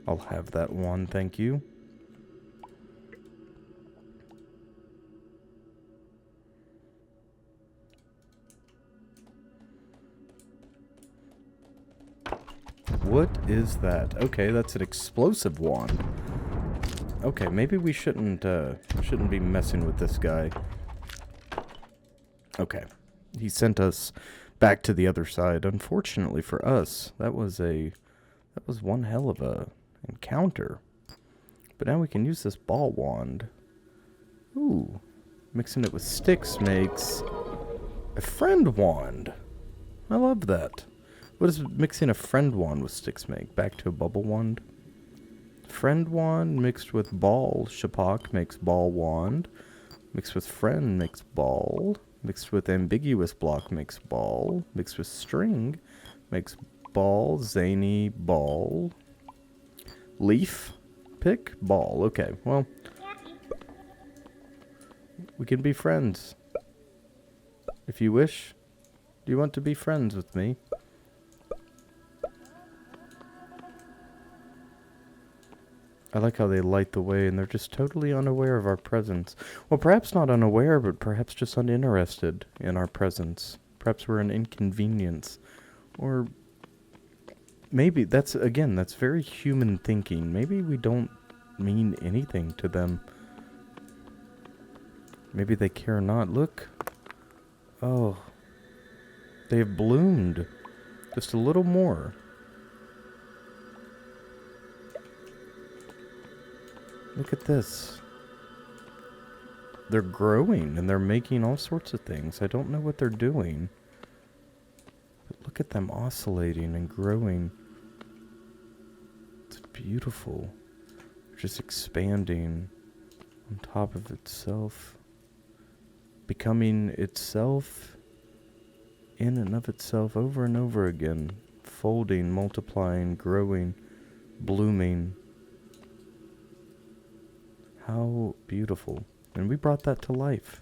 I'll have that one, thank you. What is that? Okay, that's an explosive wand. Okay, maybe we shouldn't be messing with this guy. Okay, he sent us back to the other side. Unfortunately for us, that was one hell of a encounter. But now we can use this ball wand. Ooh, mixing it with sticks makes a friend wand. I love that. What does mixing a friend wand with sticks make? Back to a bubble wand. Friend wand mixed with ball shapak makes ball wand. Mixed with friend makes ball. Mixed with ambiguous block makes ball. Mixed with string makes ball. Zany ball. Leaf pick ball. Okay, well, we can be friends if you wish. Do you want to be friends with me? I like how they light the way and they're just totally unaware of our presence. Well, perhaps not unaware, but perhaps just uninterested in our presence. Perhaps we're an inconvenience. Or maybe that's very human thinking. Maybe we don't mean anything to them. Maybe they care not. Look. Oh. They have bloomed. Just a little more. Look at this. They're growing and they're making all sorts of things. I don't know what they're doing. But look at them oscillating and growing. It's beautiful. They're just expanding on top of itself. Becoming itself in and of itself over and over again. Folding, multiplying, growing, blooming. How beautiful. And we brought that to life.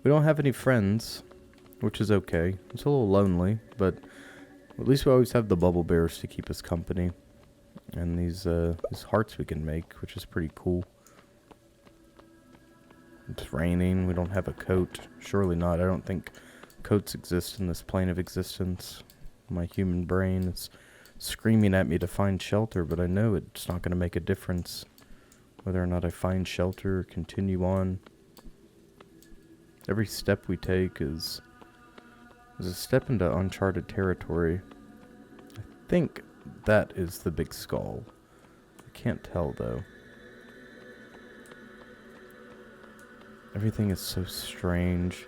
We don't have any friends, which is okay. It's a little lonely, but at least we always have the bubble bears to keep us company. And these hearts we can make, which is pretty cool. It's raining. We don't have a coat. Surely not. I don't think coats exist in this plane of existence. My human brain is screaming at me to find shelter, but I know it's not going to make a difference whether or not I find shelter or continue on. Every step we take is a step into uncharted territory. I think that is the big skull. I can't tell, though. Everything is so strange.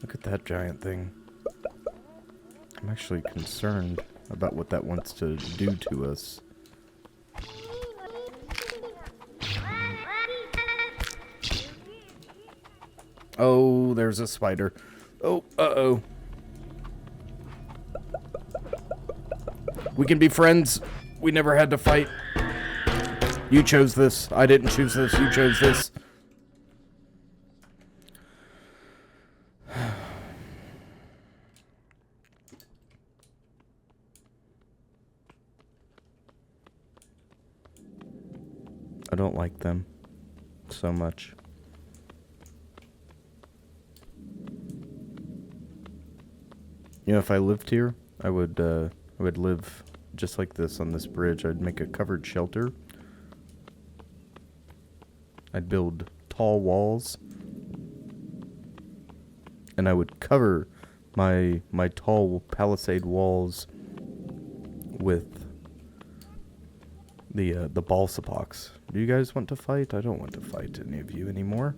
Look at that giant thing. I'm actually concerned about what that wants to do to us. Oh, there's a spider. Oh, uh-oh. We can be friends. We never had to fight. You chose this. I didn't choose this. You chose this. I don't like them so much. You know, if I lived here, I would live just like this on this bridge. I'd make a covered shelter. I'd build tall walls. And I would cover my tall palisade walls with the balsa box. Do you guys want to fight? I don't want to fight any of you anymore.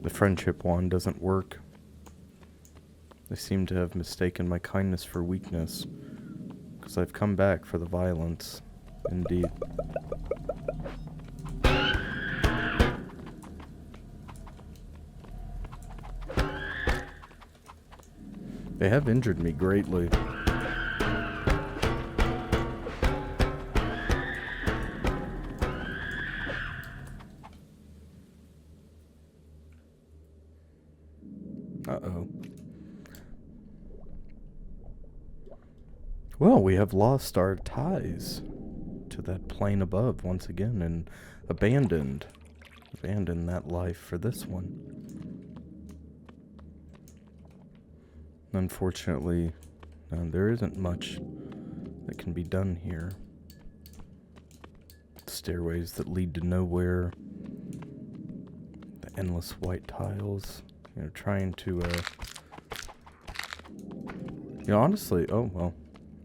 The friendship wand doesn't work. They seem to have mistaken my kindness for weakness, because I've come back for the violence. Indeed. They have injured me greatly. Uh-oh. Well, we have lost our ties to that plane above once again and abandoned that life for this one. Unfortunately, there isn't much that can be done here. Stairways that lead to nowhere. The endless white tiles. You know, trying to, honestly, oh, well,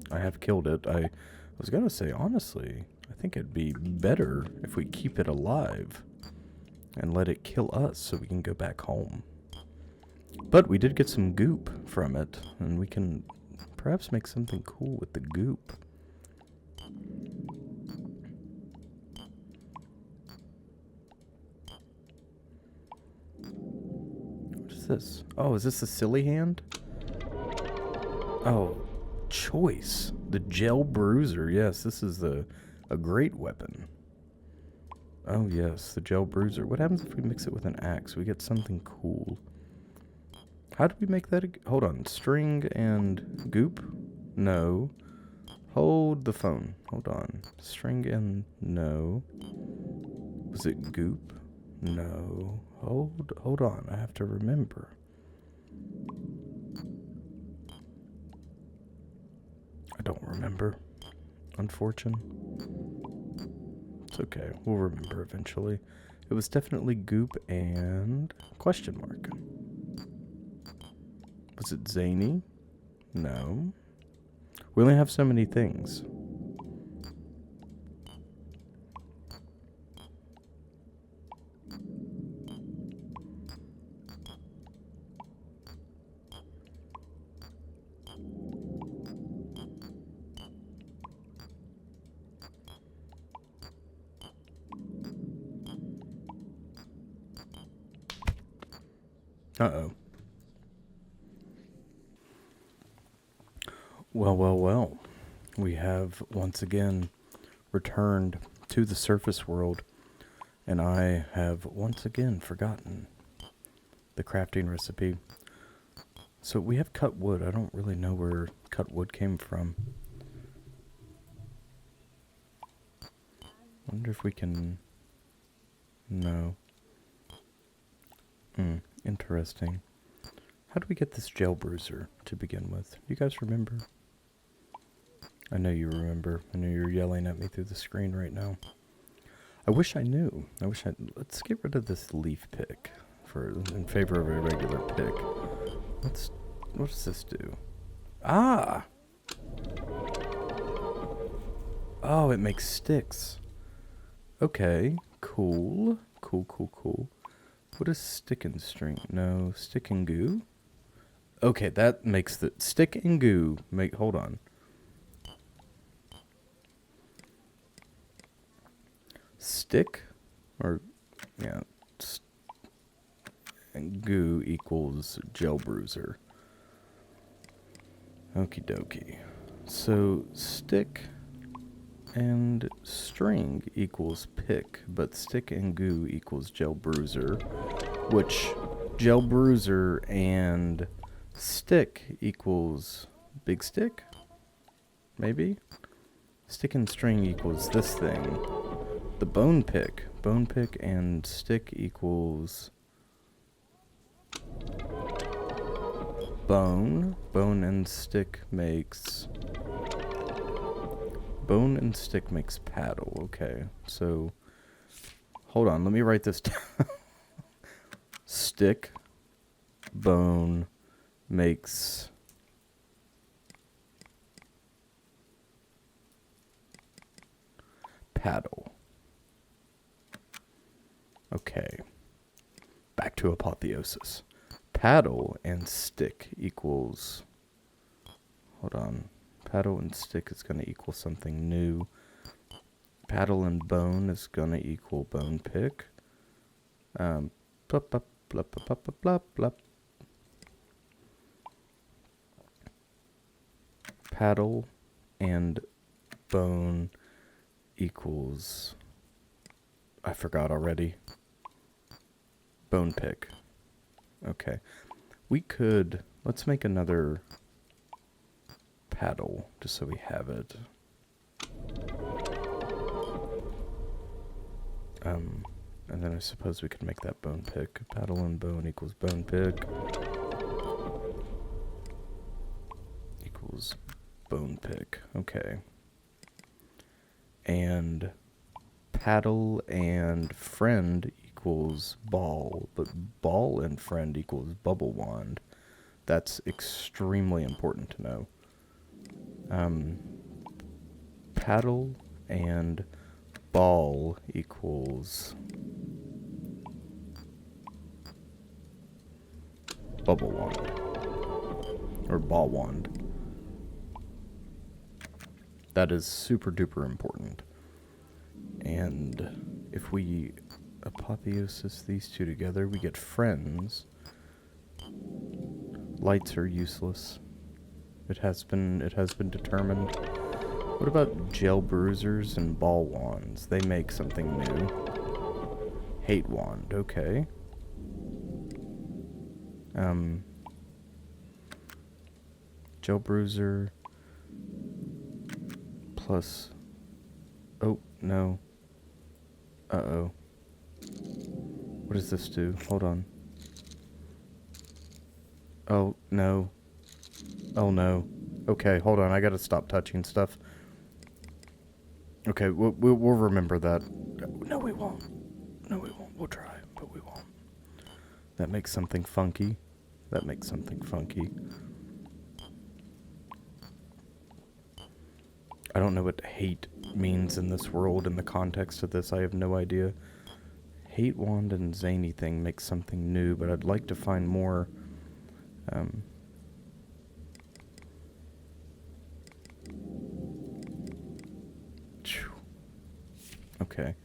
I have killed it. I was gonna say, honestly, I think it'd be better if we keep it alive and let it kill us so we can go back home. But we did get some goop from it, and we can perhaps make something cool with the goop. What is this? Oh, is this a silly hand? Oh, choice. The gel bruiser. Yes, this is a great weapon. Oh, yes, the gel bruiser. What happens if we mix it with an axe? We get something cool. How do we make that? Hold on. String and goop? No. Hold the phone. Hold on. String and no. Was it goop? No. Hold on. I have to remember. I don't remember. Unfortunate. It's okay. We'll remember eventually. It was definitely goop and question mark. Was it zany? No. We only have so many things. Uh-oh. Well. We have once again returned to the surface world, and I have once again forgotten the crafting recipe. So we have cut wood. I don't really know where cut wood came from. Wonder if we can... No. Interesting. How do we get this gel bruiser to begin with? Do you guys remember? I know you remember. I know you're yelling at me through the screen right now. I wish I knew. Let's get rid of this leaf pick in favor of a regular pick. What does this do? Ah! Oh, it makes sticks. Okay, cool. Cool. What is stick and string? No, stick and goo? Okay, that makes the stick and goo hold on. Stick and goo equals gel bruiser. Okie dokie. So stick and string equals pick, but stick and goo equals gel bruiser, which gel bruiser and stick equals big stick? Maybe? Stick and string equals this thing. The bone pick. Bone pick and stick equals bone. Bone and stick makes paddle. Okay, so hold on, let me write this down. Stick, bone makes paddle. Okay, back to apotheosis. Paddle and stick equals, hold on, paddle and stick is going to equal something new. Paddle and bone is going to equal bone pick. Blup, blup, blup, blup, blup, blup, blup. Paddle and bone equals, I forgot already. Bone pick. Okay. Let's make another paddle, just so we have it. And then I suppose we could make that bone pick. Paddle and bone equals bone pick. Equals bone pick. Okay. And paddle and friend equals ball, but ball and friend equals bubble wand. That's extremely important to know. Paddle and ball equals bubble wand, or ball wand. That is super duper important. And if we apotheosis these two together, we get friends. Lights are useless. It has been determined. What about gel bruisers and ball wands? They make something new. Hate wand, okay. Gel bruiser plus, oh no. Uh-oh. What does this do? Hold on. Oh, no. Oh, no. Okay, hold on. I gotta stop touching stuff. Okay, we'll remember that. No, we won't. No, we won't. We'll try, but we won't. That makes something funky. I don't know what hate means in this world in the context of this. I have no idea. Hate wand and zany thing makes something new, but I'd like to find more. Okay.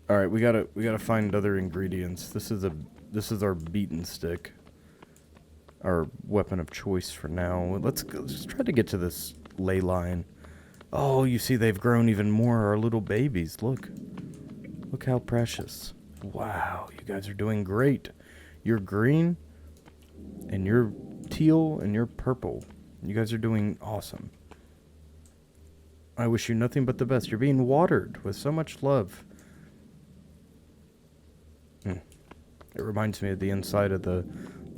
All right, we gotta find other ingredients. This is our beaten stick, our weapon of choice for now. Let's try to get to this ley line. Oh, you see, they've grown even more. Our little babies. Look how precious. Wow, you guys are doing great. You're green, and you're teal, and you're purple. You guys are doing awesome. I wish you nothing but the best. You're being watered with so much love. It reminds me of the inside of the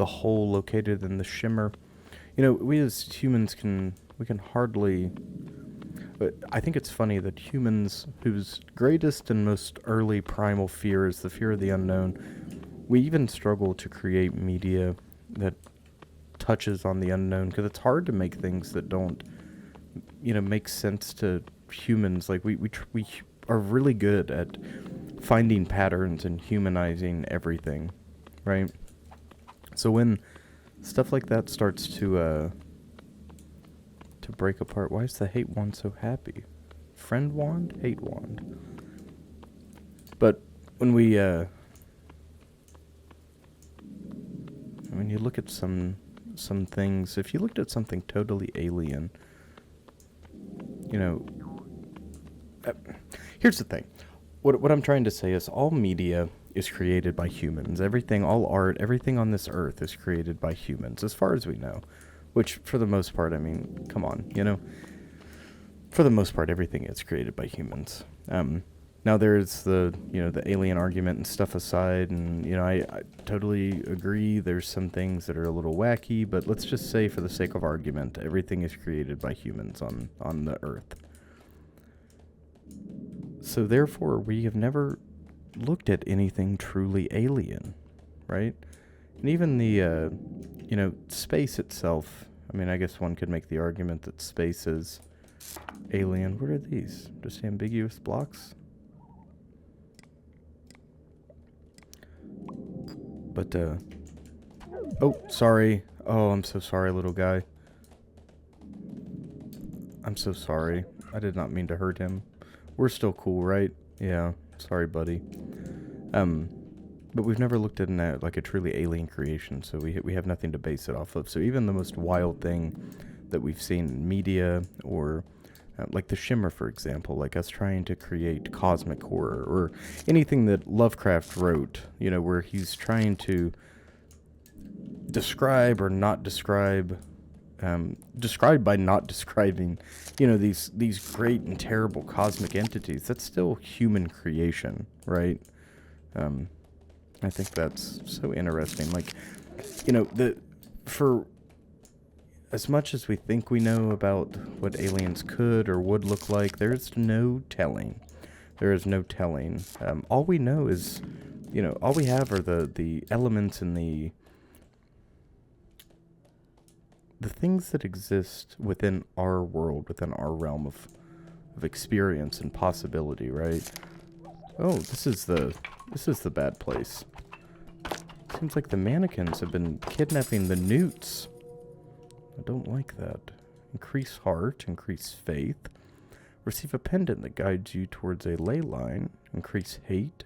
hole located in the shimmer. You know, we as humans can We can hardly... But I think it's funny that humans, whose greatest and most early primal fear is the fear of the unknown, we even struggle to create media that touches on the unknown, because it's hard to make things that don't, make sense to humans. Like, we are really good at finding patterns and humanizing everything, right? So when stuff like that starts to break apart, why is the hate wand so happy? Friend wand, hate wand. But when you look at some things, if you looked at something totally alien, here's the thing. What I'm trying to say is all media is created by humans. Everything, all art, everything on this earth is created by humans, as far as we know. Which, for the most part, I mean, come on, for the most part, everything is created by humans. Now there's the alien argument and stuff aside, and, I totally agree there's some things that are a little wacky, but let's just say, for the sake of argument, everything is created by humans on the earth. So therefore, we have never looked at anything truly alien, right? And even the, space itself, I mean, I guess one could make the argument that space is alien. What are these? Just ambiguous blocks? But, oh, sorry. Oh, I'm so sorry, little guy. I'm so sorry. I did not mean to hurt him. We're still cool, right? Yeah. Sorry, buddy. But we've never looked at like a truly alien creation, so we have nothing to base it off of. So even the most wild thing that we've seen in media, or like the Shimmer, for example, like us trying to create cosmic horror, or anything that Lovecraft wrote, where he's trying to describe or not describe, describe by not describing, these great and terrible cosmic entities. That's still human creation, right? I think that's so interesting. Like, for as much as we think we know about what aliens could or would look like, there's no telling. There is no telling. All we know is, all we have are the elements and the things that exist within our world, within our realm of experience and possibility, right? Oh, this is the bad place. Seems like the mannequins have been kidnapping the newts. I don't like that. Increase heart, increase faith. Receive a pendant that guides you towards a ley line. Increase hate,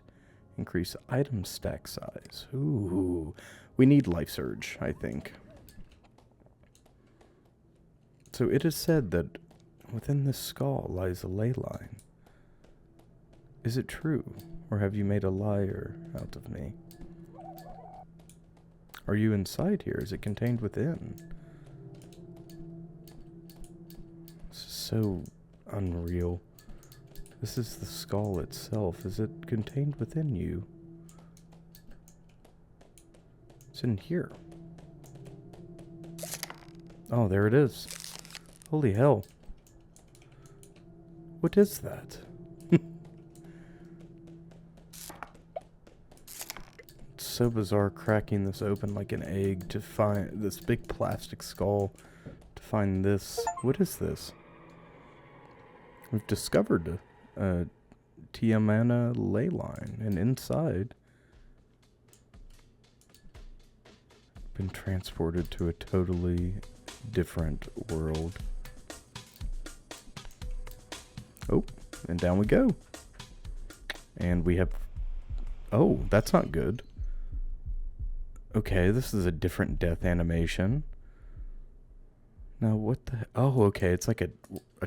increase item stack size. Ooh, we need Life Surge, I think. So it is said that within this skull lies a ley line. Is it true, or have you made a liar out of me? Are you inside here? Is it contained within? This is so unreal. This is the skull itself. Is it contained within you? It's in here. Oh, there it is. Holy hell. What is that? So bizarre, cracking this open like an egg to find this big plastic skull, to find this. What is this? We've discovered a Tiamana ley line, and inside been transported to a totally different world. Oh, and down we go. And we have... Oh, that's not good. Okay, this is a different death animation. Now, what the... Oh, okay, it's like a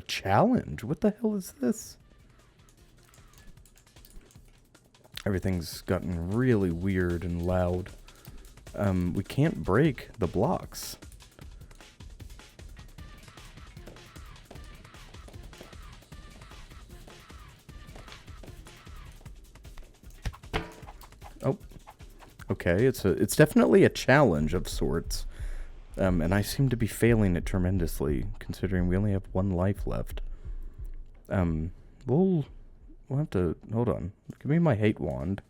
challenge. What the hell is this? Everything's gotten really weird and loud. We can't break the blocks. Oh. Okay, it's definitely a challenge of sorts. And I seem to be failing it tremendously, considering we only have 1 life left. We'll have to... Hold on. Give me my hate wand.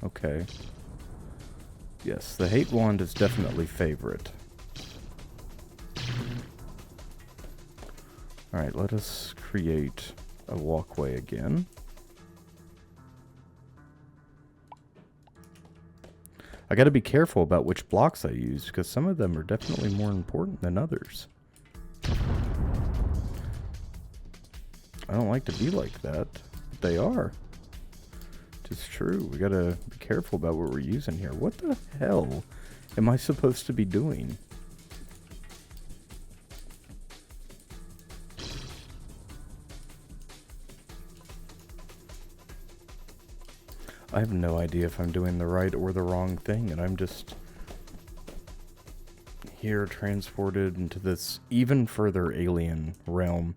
Okay. Yes, the hate wand is definitely favorite. Alright, let us create a walkway again. I gotta be careful about which blocks I use, because some of them are definitely more important than others. I don't like to be like that, but they are. It's true. We gotta be careful about what we're using here. What the hell am I supposed to be doing? I have no idea if I'm doing the right or the wrong thing, and I'm just here transported into this even further alien realm.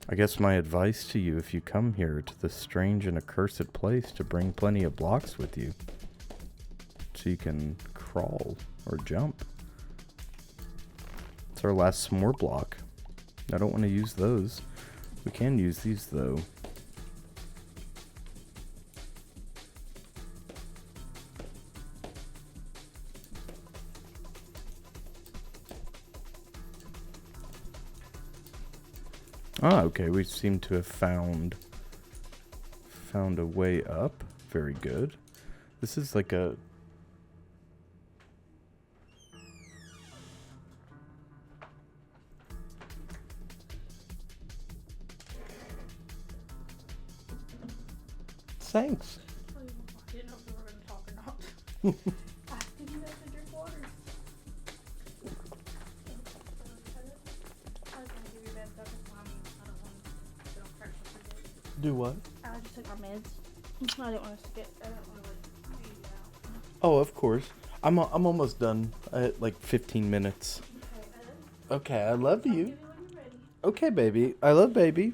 I guess my advice to you, if you come here to this strange and accursed place, to bring plenty of blocks with you so you can crawl or jump. It's our last s'more block. I don't want to use those. We can use these though. Ah, okay, we seem to have found a way up. Very good. This is like a... Thanks. I didn't know if we were going to talk or not. I have to do that to drink water. I was going to give you a bed stuff with mommy. I don't want to get on pressure for days. Do what? I just took my meds. I didn't want us to get, I didn't want to like, fade you out. Oh, of course. I'm almost done. Like 15 minutes. Okay, I love you. Give me when you're ready. Okay, baby. I love baby. I love baby.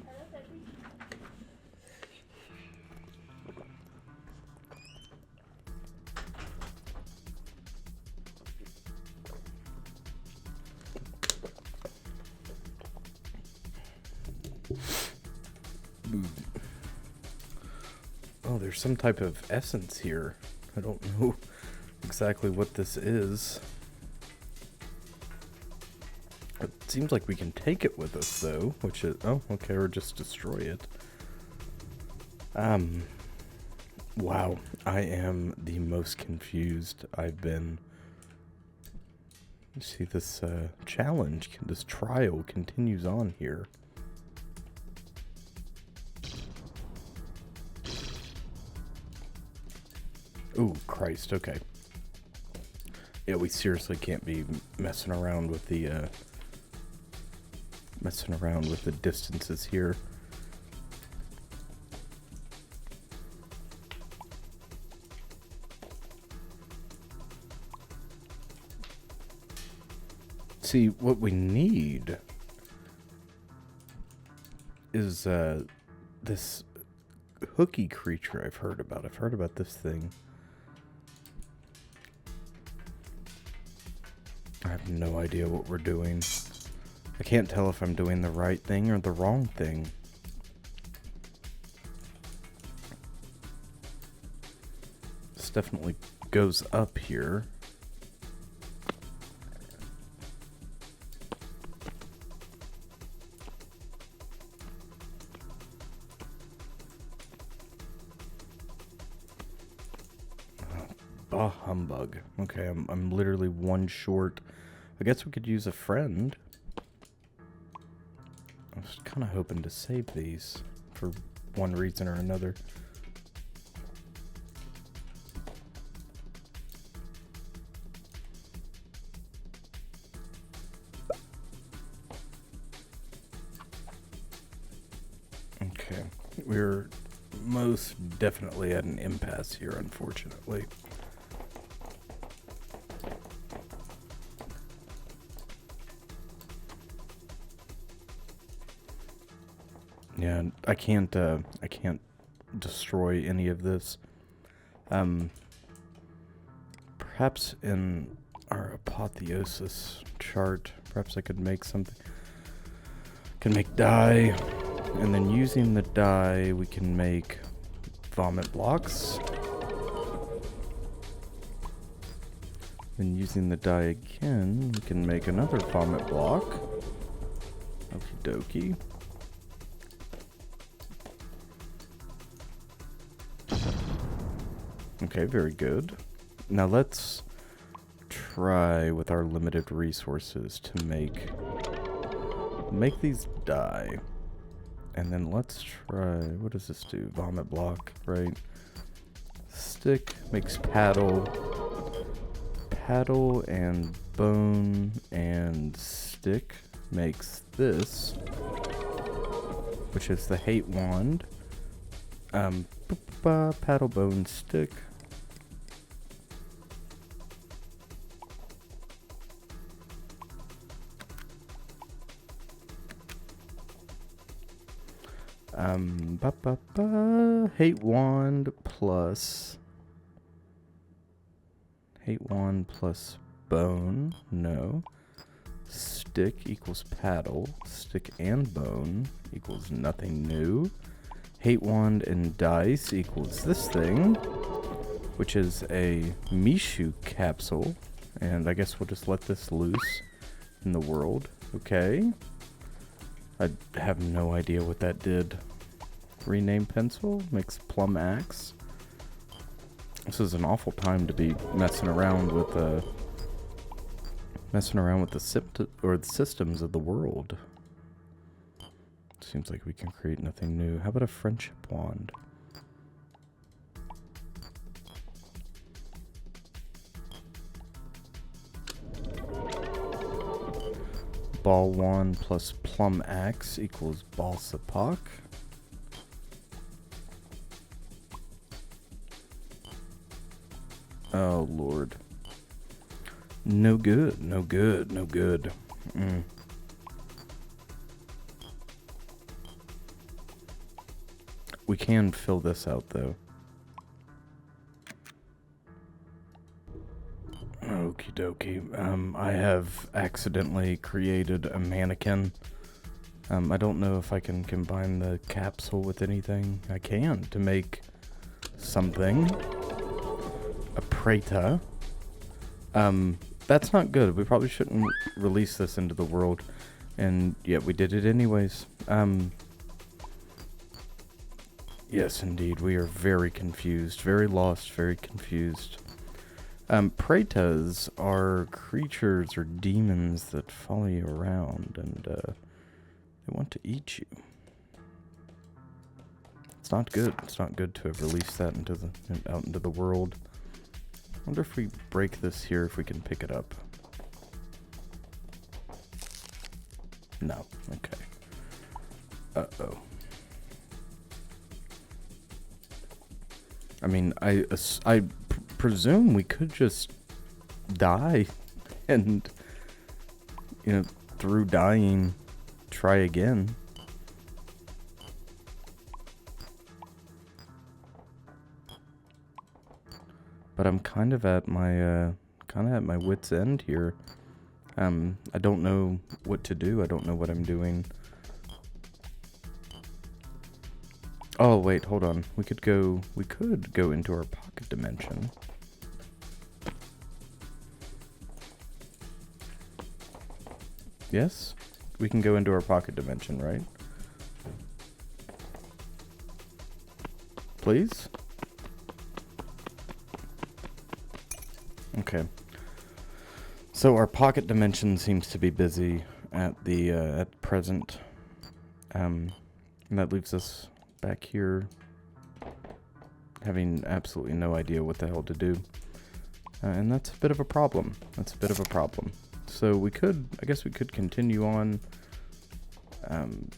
Oh, there's some type of essence here. I don't know exactly what this is. It seems like we can take it with us, though, which is... Oh, okay, or just destroy it. Wow, I am the most confused I've been. You see, this challenge, this trial continues on here. Ooh, Christ, okay. Yeah, we seriously can't be messing around with the distances here. See, what we need is this hooky creature I've heard about. I've heard about this thing. I have no idea what we're doing. I can't tell if I'm doing the right thing or the wrong thing. This definitely goes up here. Bah humbug. Okay, I'm literally one short. I guess we could use a friend. I was kind of hoping to save these for one reason or another. Okay, we're most definitely at an impasse here, unfortunately. Yeah, I can't destroy any of this. Perhaps in our apotheosis chart, perhaps I could make something. Can make dye, and then using the dye, we can make vomit blocks. Then using the dye again, we can make another vomit block. Okie dokie. Okay, very good. Now let's try with our limited resources to make these dye. And then let's try, what does this do? Vomit block, right? Stick makes paddle. Paddle and bone and stick makes this, which is the hate wand. Paddle, bone, stick. Hate wand plus bone, no. Stick equals paddle. Stick and bone equals nothing new. Hate wand and dice equals this thing, which is a Mishu capsule. And I guess we'll just let this loose in the world. Okay. I have no idea what that did. Rename pencil makes plum axe. This is an awful time to be messing around with the systems of the world. Seems like we can create nothing new. How about a friendship wand? Ball wand plus plum axe equals balsapak. Oh, Lord. No good, no good, no good. We can fill this out, though. Okie dokie. I have accidentally created a mannequin. I don't know if I can combine the capsule with anything. I can to make something. A Preta. That's not good. We probably shouldn't release this into the world. And yet we did it anyways. Yes, indeed. We are very confused. Very lost. Very confused. Pretas are creatures or demons that follow you around and they want to eat you. It's not good. It's not good to have released that out into the world. I wonder if we break this here, if we can pick it up. No. Okay. Uh-oh. I mean, I presume we could just die and, you know, through dying, try again. But I'm kind of at my wit's end here. I don't know what to do. I don't know what I'm doing. Oh, wait, hold on. We could go into our pocket dimension. Yes? We can go into our pocket dimension, right? Please? Okay. So our pocket dimension seems to be busy at present. And that leaves us back here having absolutely no idea what the hell to do. And that's a bit of a problem. So I guess we could continue on. I'm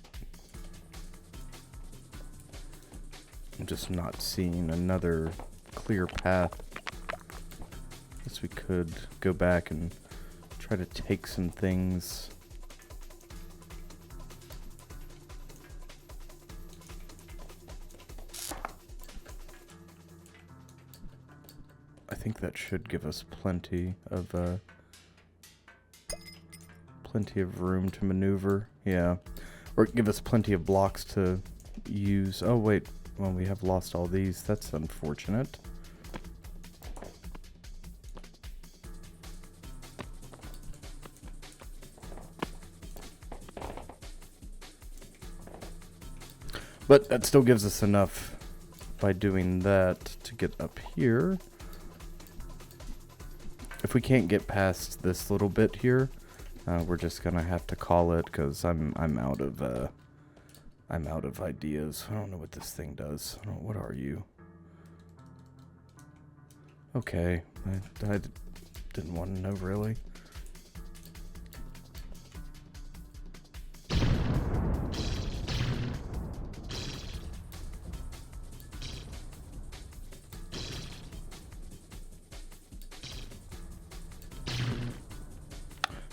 just not seeing another clear path. I guess we could go back and try to take some things. I think that should give us plenty of room to maneuver. Yeah. Or give us plenty of blocks to use. Oh, wait. Well, we have lost all these. That's unfortunate. But that still gives us enough by doing that to get up here. If we can't get past this little bit here, we're just gonna have to call it because I'm out of ideas. I don't know what this thing does. What are you? Okay, I didn't want to know really.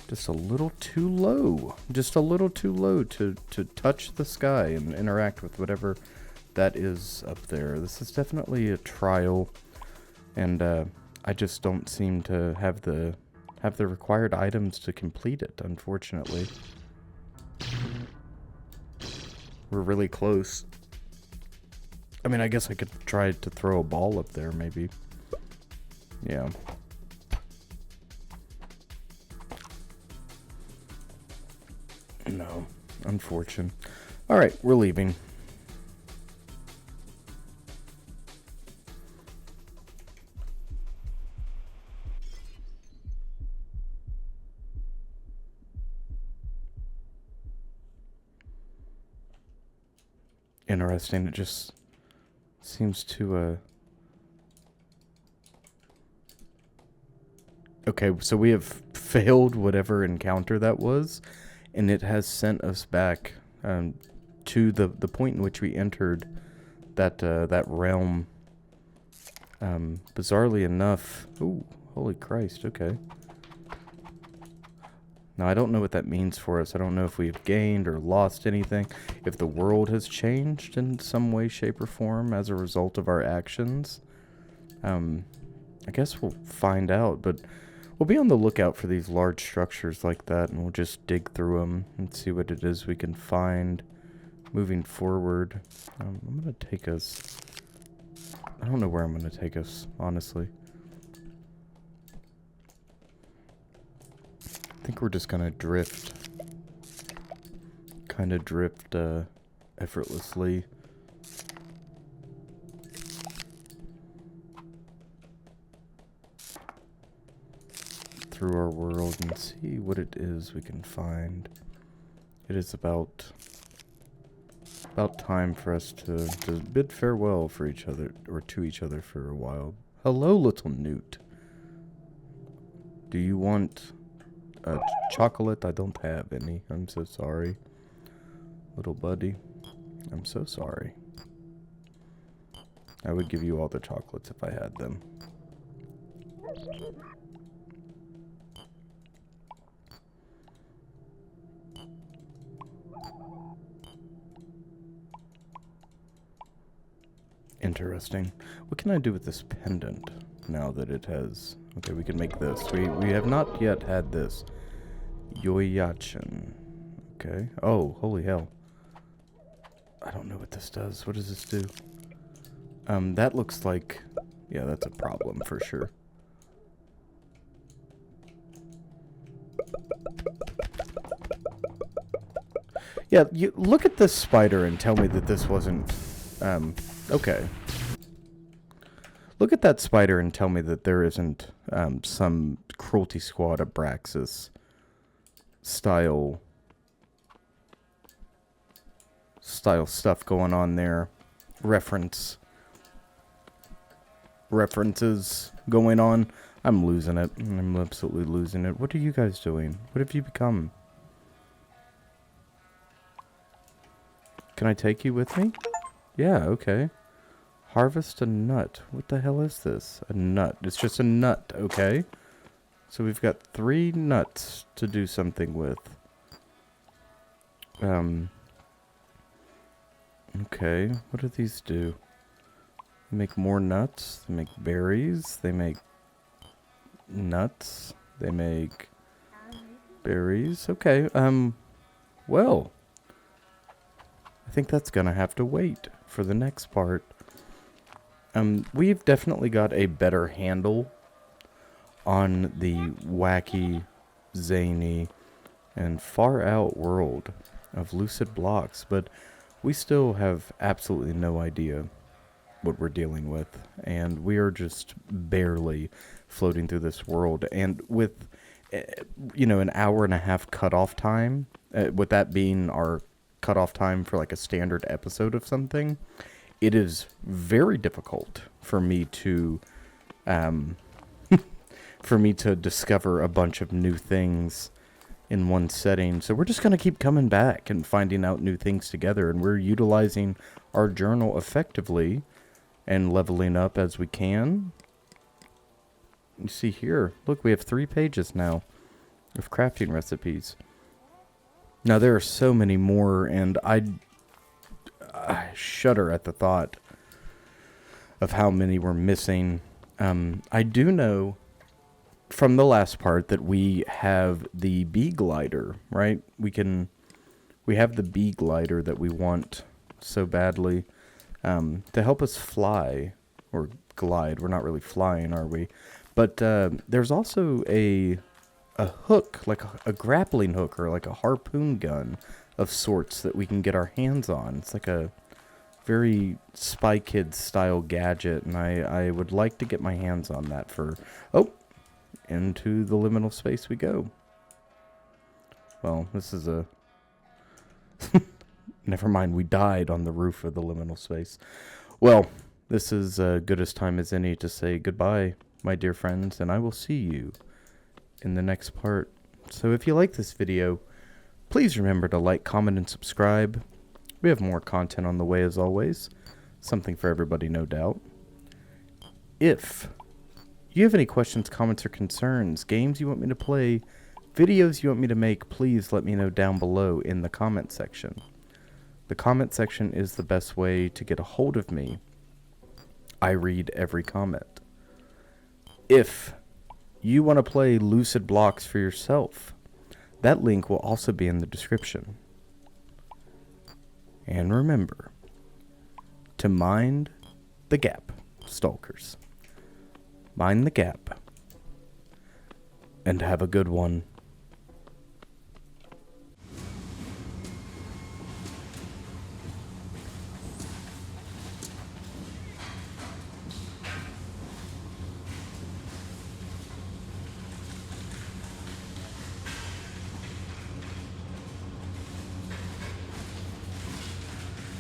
Just a little too low. Just a little too low to touch the sky and interact with whatever that is up there. This is definitely a trial, and I just don't seem to have the required items to complete it, unfortunately. We're really close. I mean, I guess I could try to throw a ball up there, maybe. Yeah. No, unfortunate. Alright, we're leaving. Interesting, it just seems to, Okay, so we have failed whatever encounter that was, and it has sent us back to the point in which we entered that realm. Bizarrely enough, ooh, holy Christ! Okay. Now I don't know what that means for us. I don't know if we've gained or lost anything. If the world has changed in some way, shape, or form as a result of our actions. I guess we'll find out, but we'll be on the lookout for these large structures like that, and we'll just dig through them and see what it is we can find moving forward. I'm going to take us... I don't know where I'm going to take us, honestly. I think we're just going to drift. Kind of drift effortlessly. Through our world and see what it is we can find. It is about time for us to bid farewell for each other, or to each other for a while. Hello, little newt. Do you want chocolate? I don't have any. I'm so sorry. Little buddy. I'm so sorry. I would give you all the chocolates if I had them. Interesting. What can I do with this pendant now that it has... Okay, we can make this. We have not yet had this. Yoyachin. Okay. Oh, holy hell. I don't know what this does. What does this do? That looks like... Yeah, that's a problem for sure. Yeah, you look at this spider and tell me that this wasn't... Okay. Look at that spider and tell me that there isn't some Cruelty Squad Abraxas style stuff going on there. References going on. I'm losing it. I'm absolutely losing it. What are you guys doing? What have you become? Can I take you with me? Yeah, okay. Harvest a nut. What the hell is this? A nut. It's just a nut, okay? So we've got 3 nuts to do something with. Okay, what do these do? They make more nuts. They make berries. They make nuts. They make berries. Okay. Well, I think that's gonna have to wait for the next part. We've definitely got a better handle on the wacky, zany, and far out world of lucid blocks, but we still have absolutely no idea what we're dealing with, and we are just barely floating through this world. And with, an hour and a half cutoff time, with that being our cutoff time for like a standard episode of something, it is very difficult for me to, discover a bunch of new things in one setting. So we're just going to keep coming back and finding out new things together, and we're utilizing our journal effectively and leveling up as we can. You see here, look, we have 3 pages now of crafting recipes. Now there are so many more, and I shudder at the thought of how many we're missing. I do know from the last part that we have the bee glider, right? We have the bee glider that we want so badly, to help us fly or glide. We're not really flying, are we? But there's also a hook, like a grappling hook or like a harpoon gun of sorts that we can get our hands on. It's like a very Spy Kids style gadget, and I would like to get my hands on that for... Oh! Into the liminal space we go. Well, this is a... Never mind, we died on the roof of the liminal space. Well, this is as good as time as any to say goodbye, my dear friends, and I will see you in the next part. So if you like this video, please remember to like, comment, and subscribe. We have more content on the way as always. Something for everybody, no doubt. If you have any questions, comments, or concerns, games you want me to play, videos you want me to make, please let me know down below in the comment section. The comment section is the best way to get a hold of me. I read every comment. If you want to play Lucid Blocks for yourself, that link will also be in the description. And remember to mind the gap, stalkers. Mind the gap. And have a good one.